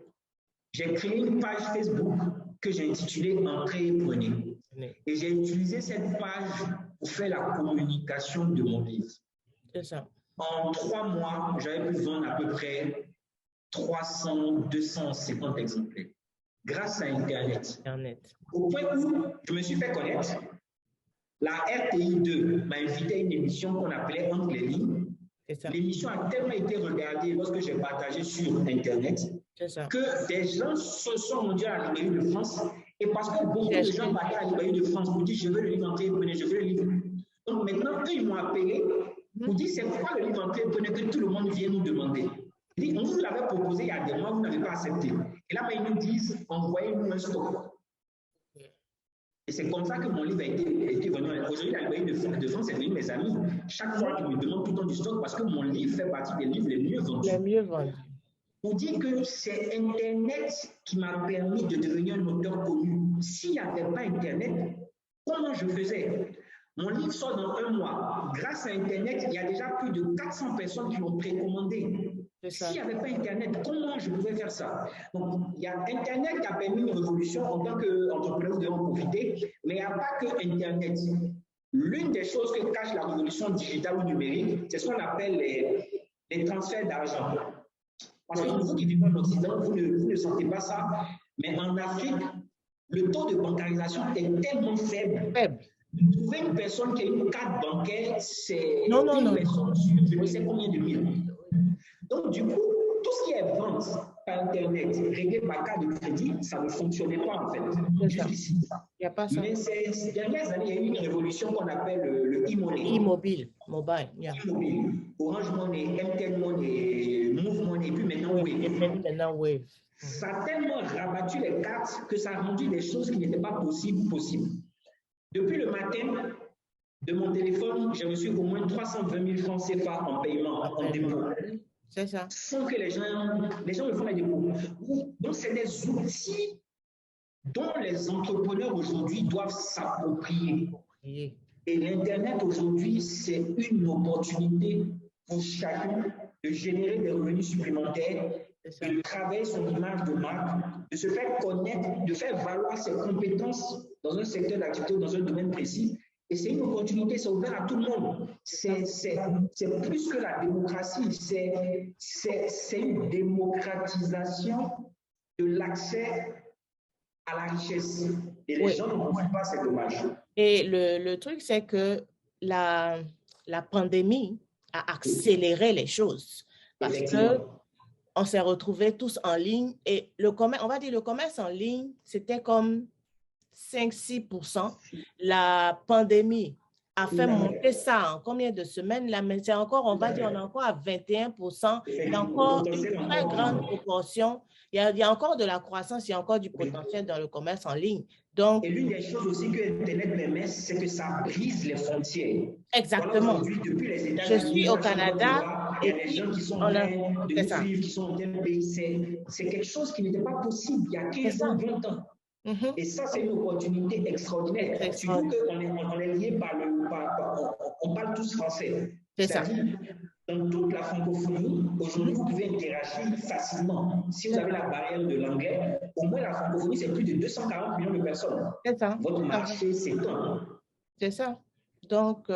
J'ai créé une page Facebook que j'ai intitulée Entrez et prenez. Et j'ai utilisé cette page pour faire la communication de mon livre. C'est ça. En 3 mois, j'avais pu vendre à peu près 300, 250 exemplaires grâce à Internet. Au point où je me suis fait connaître, la RTI2 m'a invité à une émission qu'on appelait Entre les lignes. L'émission a tellement été regardée lorsque j'ai partagé sur Internet que des gens se sont rendus à la librairie de France. Et parce que beaucoup de gens partaient à la librairie de France pour dire je veux le livre Entrez et prenez, je veux le livre. Donc maintenant, eux, ils m'ont appelé pour dire c'est quoi le livre Entrez et prenez que tout le monde vient nous demander. Ils disent on vous l'avait proposé il y a des mois, vous n'avez pas accepté. Et là, ils nous disent envoyez-nous un stock. Et c'est comme ça que mon livre a été vendu. Aujourd'hui, la librairie de France est devenue mes amis. Chaque fois qu'ils me demandent tout le temps du stock parce que mon livre fait partie des livres les mieux vendus. Les mieux vendus. Pour dire que c'est Internet qui m'a permis de devenir un auteur connu. S'il n'y avait pas Internet, comment je faisais? Mon livre sort dans 1 mois. Grâce à Internet, il y a déjà plus de 400 personnes qui l'ont précommandé. S'il n'y avait pas Internet, comment je pouvais faire ça? Donc, il y a Internet qui a permis une révolution. En tant qu'entrepreneur, nous devons en profiter. Mais il n'y a pas que Internet. L'une des choses que cache la révolution digitale ou numérique, c'est ce qu'on appelle les transferts d'argent. Parce que vous qui vivez en Occident, vous ne sentez pas ça. Mais en Afrique, le taux de bancarisation est tellement faible. De trouver une personne qui a une carte bancaire, c'est une personne sur je ne sais combien de mille. Donc, du coup, tout ce qui est vente par Internet, réglé par carte de crédit, ça ne fonctionnait pas en fait. Jusqu'ici. Il n'y a pas ça. Mais ces dernières années, il y a eu une révolution qu'on appelle le e-money. E-mobile, mobile. Yeah. E-mobile. Orange Money, MTN Money, Move Money, puis maintenant Wave. Et puis maintenant Wave. Ça a tellement rabattu les cartes que ça a rendu des choses qui n'étaient pas possibles. Depuis le matin de mon téléphone, j'ai reçu au moins 320 000 francs CFA en paiement, en dépôt. C'est ça. Sans que les gens le font les dépôts. Donc, c'est des outils dont les entrepreneurs aujourd'hui doivent s'approprier. Et l'Internet aujourd'hui, c'est une opportunité pour chacun de générer des revenus supplémentaires, de travailler son image de marque, de se faire connaître, de faire valoir ses compétences dans un secteur d'activité ou dans un domaine précis. Et c'est une opportunité, c'est ouvert à tout le monde. C'est plus que la démocratie, c'est une démocratisation de l'accès à la richesse. Et les gens ne comprennent pas, c'est dommage. Et le truc, c'est que la pandémie a accéléré les choses. Parce qu'on s'est retrouvés tous en ligne. Et le commerce en ligne, c'était comme 5-6%. La pandémie a fait monter ça en combien de semaines? Là, mais c'est encore, on va dire, on est encore à 21%. Il y a encore une très grande proportion. Il y a encore de la croissance, il y a encore du potentiel dans le commerce en ligne. Donc, et l'une des choses aussi que Internet permet, c'est que ça brise les frontières. Exactement. Voilà, depuis les États-Unis, je suis au Canada il y a des gens qui sont en train de nous suivre, qui sont en tel pays. C'est quelque chose qui n'était pas possible il y a 15 ans, 20 ans. Et ça, c'est une opportunité extraordinaire. Surtout qu'on est lié on parle tous français. C'est ça. Dans toute la francophonie, aujourd'hui, vous pouvez interagir facilement. Si vous avez la barrière de l'anglais, au moins la francophonie, c'est plus de 240 millions de personnes. C'est ça. Votre marché s'étend. C'est ça. Donc,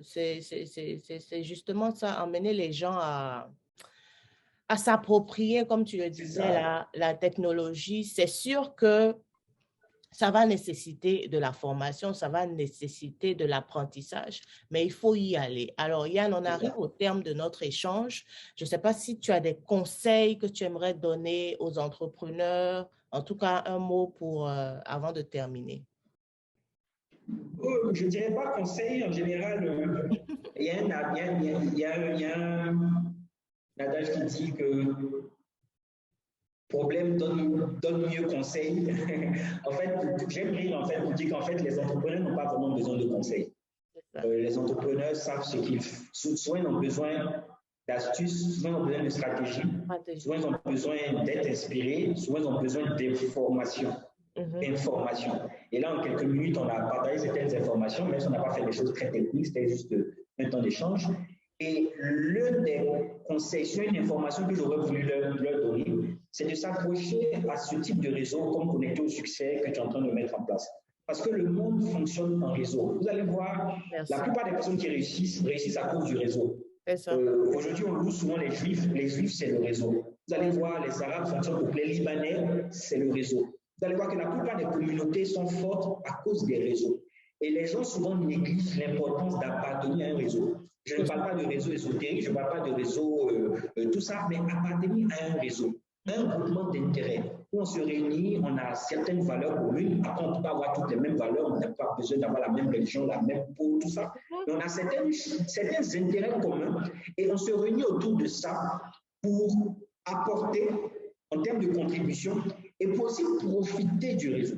c'est justement ça, emmener les gens à s'approprier, comme tu le disais, la technologie. C'est sûr que ça va nécessiter de la formation, ça va nécessiter de l'apprentissage, mais il faut y aller. Alors, Yann, on arrive au terme de notre échange. Je ne sais pas si tu as des conseils que tu aimerais donner aux entrepreneurs, en tout cas un mot avant de terminer. Je ne dirais pas conseil, en général, il y a un adage qui dit que problème donne mieux conseil. En fait, j'aime rire en fait pour dire qu'en fait, les entrepreneurs n'ont pas vraiment besoin de conseils. Les entrepreneurs savent ce qu'ils font. Soit ils ont besoin d'astuces, soit ils ont besoin de stratégie, soit ils ont besoin d'être inspirés, soit ils ont besoin d'informations. Et là, en quelques minutes, on a partagé certaines informations, même si on n'a pas fait des choses très techniques, c'était juste un temps d'échange. Et l'un des conseils, sur une information que j'aurais voulu leur donner, c'est de s'approcher à ce type de réseau comme Connecté au succès que tu es en train de mettre en place. Parce que le monde fonctionne en réseau. Vous allez voir, la plupart des personnes qui réussissent à cause du réseau. Aujourd'hui, on loue souvent les Juifs. Les Juifs, c'est le réseau. Vous allez voir, les Arabes fonctionnent pour les Libanais, c'est le réseau. Vous allez voir que la plupart des communautés sont fortes à cause des réseaux. Et les gens souvent négligent l'importance d'appartenir à un réseau. Je ne parle pas de réseau ésotérique, je ne parle pas de réseau, tout ça, mais appartenir à un réseau, un groupement d'intérêts. Où on se réunit, on a certaines valeurs communes. Après, on ne peut pas avoir toutes les mêmes valeurs, on n'a pas besoin d'avoir la même religion, la même peau, tout ça. Mais on a certains intérêts communs et on se réunit autour de ça pour apporter en termes de contribution et pour aussi profiter du réseau.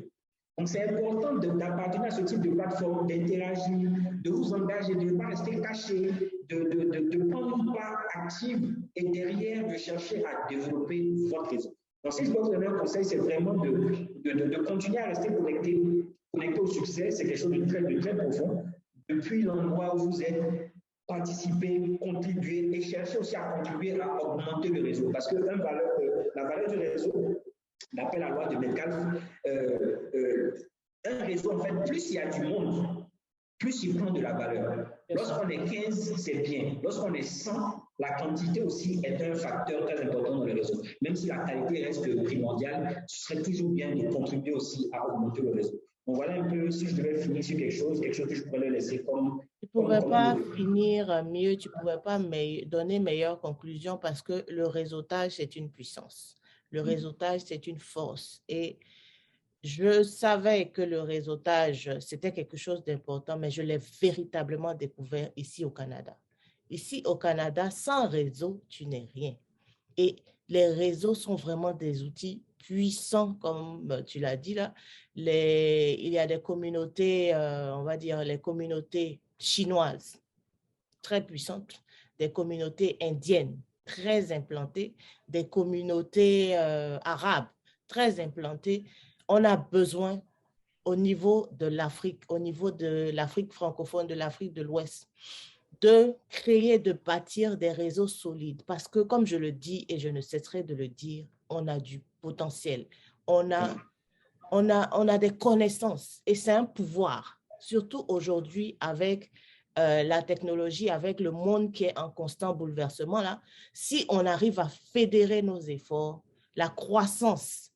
Donc, c'est important d'appartenir à ce type de plateforme, d'interagir, de vous engager, de ne pas rester caché, de prendre une part active et derrière de chercher à développer votre réseau. Donc, si je peux vous donner un conseil, c'est vraiment de continuer à rester connecté au succès. C'est quelque chose de très profond. Depuis l'endroit où vous êtes, participer, contribuer et chercher aussi à contribuer à augmenter le réseau. Parce que la valeur du réseau, d'après la loi de Metcalfe, un réseau, en fait, plus il y a du monde, plus il prend de la valeur. Lorsqu'on est 15, c'est bien. Lorsqu'on est 100, la quantité aussi est un facteur très important dans le réseau. Même si la qualité reste primordiale, ce serait toujours bien de contribuer aussi à augmenter le réseau. Donc voilà un peu si je devais finir sur quelque chose que je pourrais le laisser comme... Tu ne pouvais pas finir mieux, tu ne pouvais pas donner meilleure conclusion parce que le réseautage, c'est une puissance. Le réseautage, c'est une force. Et je savais que le réseautage, c'était quelque chose d'important, mais je l'ai véritablement découvert ici au Canada. Ici au Canada, sans réseau, tu n'es rien. Et les réseaux sont vraiment des outils puissants, comme tu l'as dit là. Il y a des communautés, on va dire les communautés chinoises, très puissantes, des communautés indiennes, très implantées, des communautés arabes, très implantées. On a besoin au niveau de l'Afrique francophone, de l'Afrique de l'Ouest, de créer, de bâtir des réseaux solides. Parce que, comme je le dis et je ne cesserai de le dire, on a du potentiel. On a des connaissances et c'est un pouvoir, surtout aujourd'hui avec la technologie, avec le monde qui est en constant bouleversement. Là, si on arrive à fédérer nos efforts, la croissance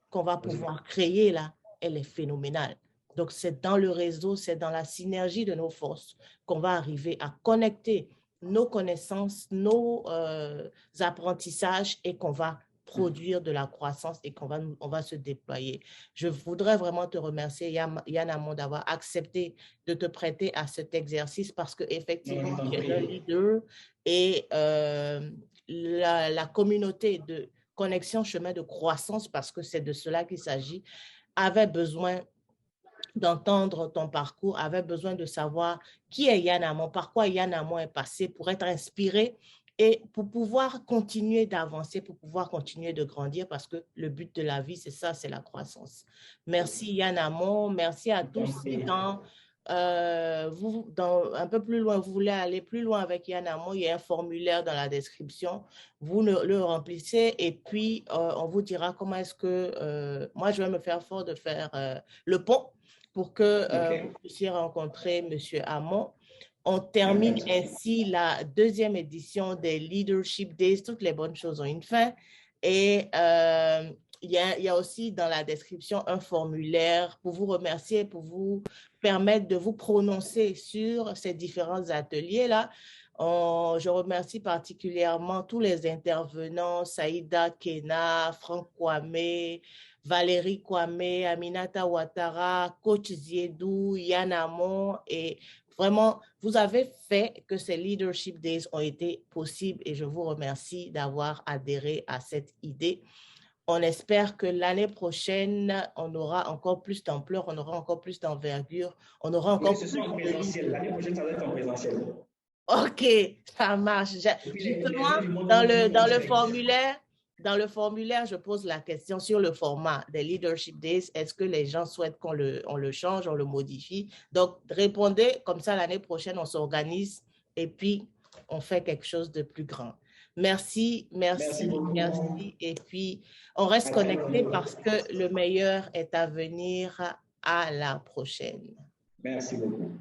qu'on va pouvoir créer là, elle est phénoménale. Donc, c'est dans le réseau, c'est dans la synergie de nos forces qu'on va arriver à connecter nos connaissances, nos apprentissages et qu'on va produire de la croissance et on va se déployer. Je voudrais vraiment te remercier, Yann Amon, d'avoir accepté de te prêter à cet exercice parce qu'effectivement, tu es un leader et la communauté de connexion chemin de croissance, parce que c'est de cela qu'il s'agit, avait besoin d'entendre ton parcours, avait besoin de savoir qui est Yann Amon, par quoi Yann Amon est passé pour être inspiré et pour pouvoir continuer d'avancer, pour pouvoir continuer de grandir, parce que le but de la vie, c'est ça, c'est la croissance. Merci Yann Amon, merci à tous. Un peu plus loin, vous voulez aller plus loin avec Yann Amon, il y a un formulaire dans la description, vous le remplissez et puis on vous dira comment est-ce que, moi je vais me faire fort de faire le pont pour que vous puissiez rencontrer M. Amon. On termine ainsi la deuxième édition des Leadership Days. Toutes les bonnes choses ont une fin. Et il y a aussi dans la description un formulaire pour vous remercier, pour vous permettre de vous prononcer sur ces différents ateliers-là. Je remercie particulièrement tous les intervenants, Saïda Kena, Franck Kwame, Valérie Kwame, Aminata Ouattara, Coach Ziedou, Yann Amon, et vraiment, vous avez fait que ces Leadership Days ont été possibles et je vous remercie d'avoir adhéré à cette idée. On espère que l'année prochaine, on aura encore plus d'ampleur, on aura encore plus d'envergure, on aura encore plus en présentiel. L'année prochaine, ça va être en présentiel. OK, ça marche. Justement, dans le formulaire, je pose la question sur le format des Leadership Days. Est-ce que les gens souhaitent qu'on le change, on le modifie? Donc, répondez, comme ça, l'année prochaine, on s'organise et puis on fait quelque chose de plus grand. Merci. Et puis, on reste connecté parce que le meilleur est à venir. À la prochaine. Merci beaucoup.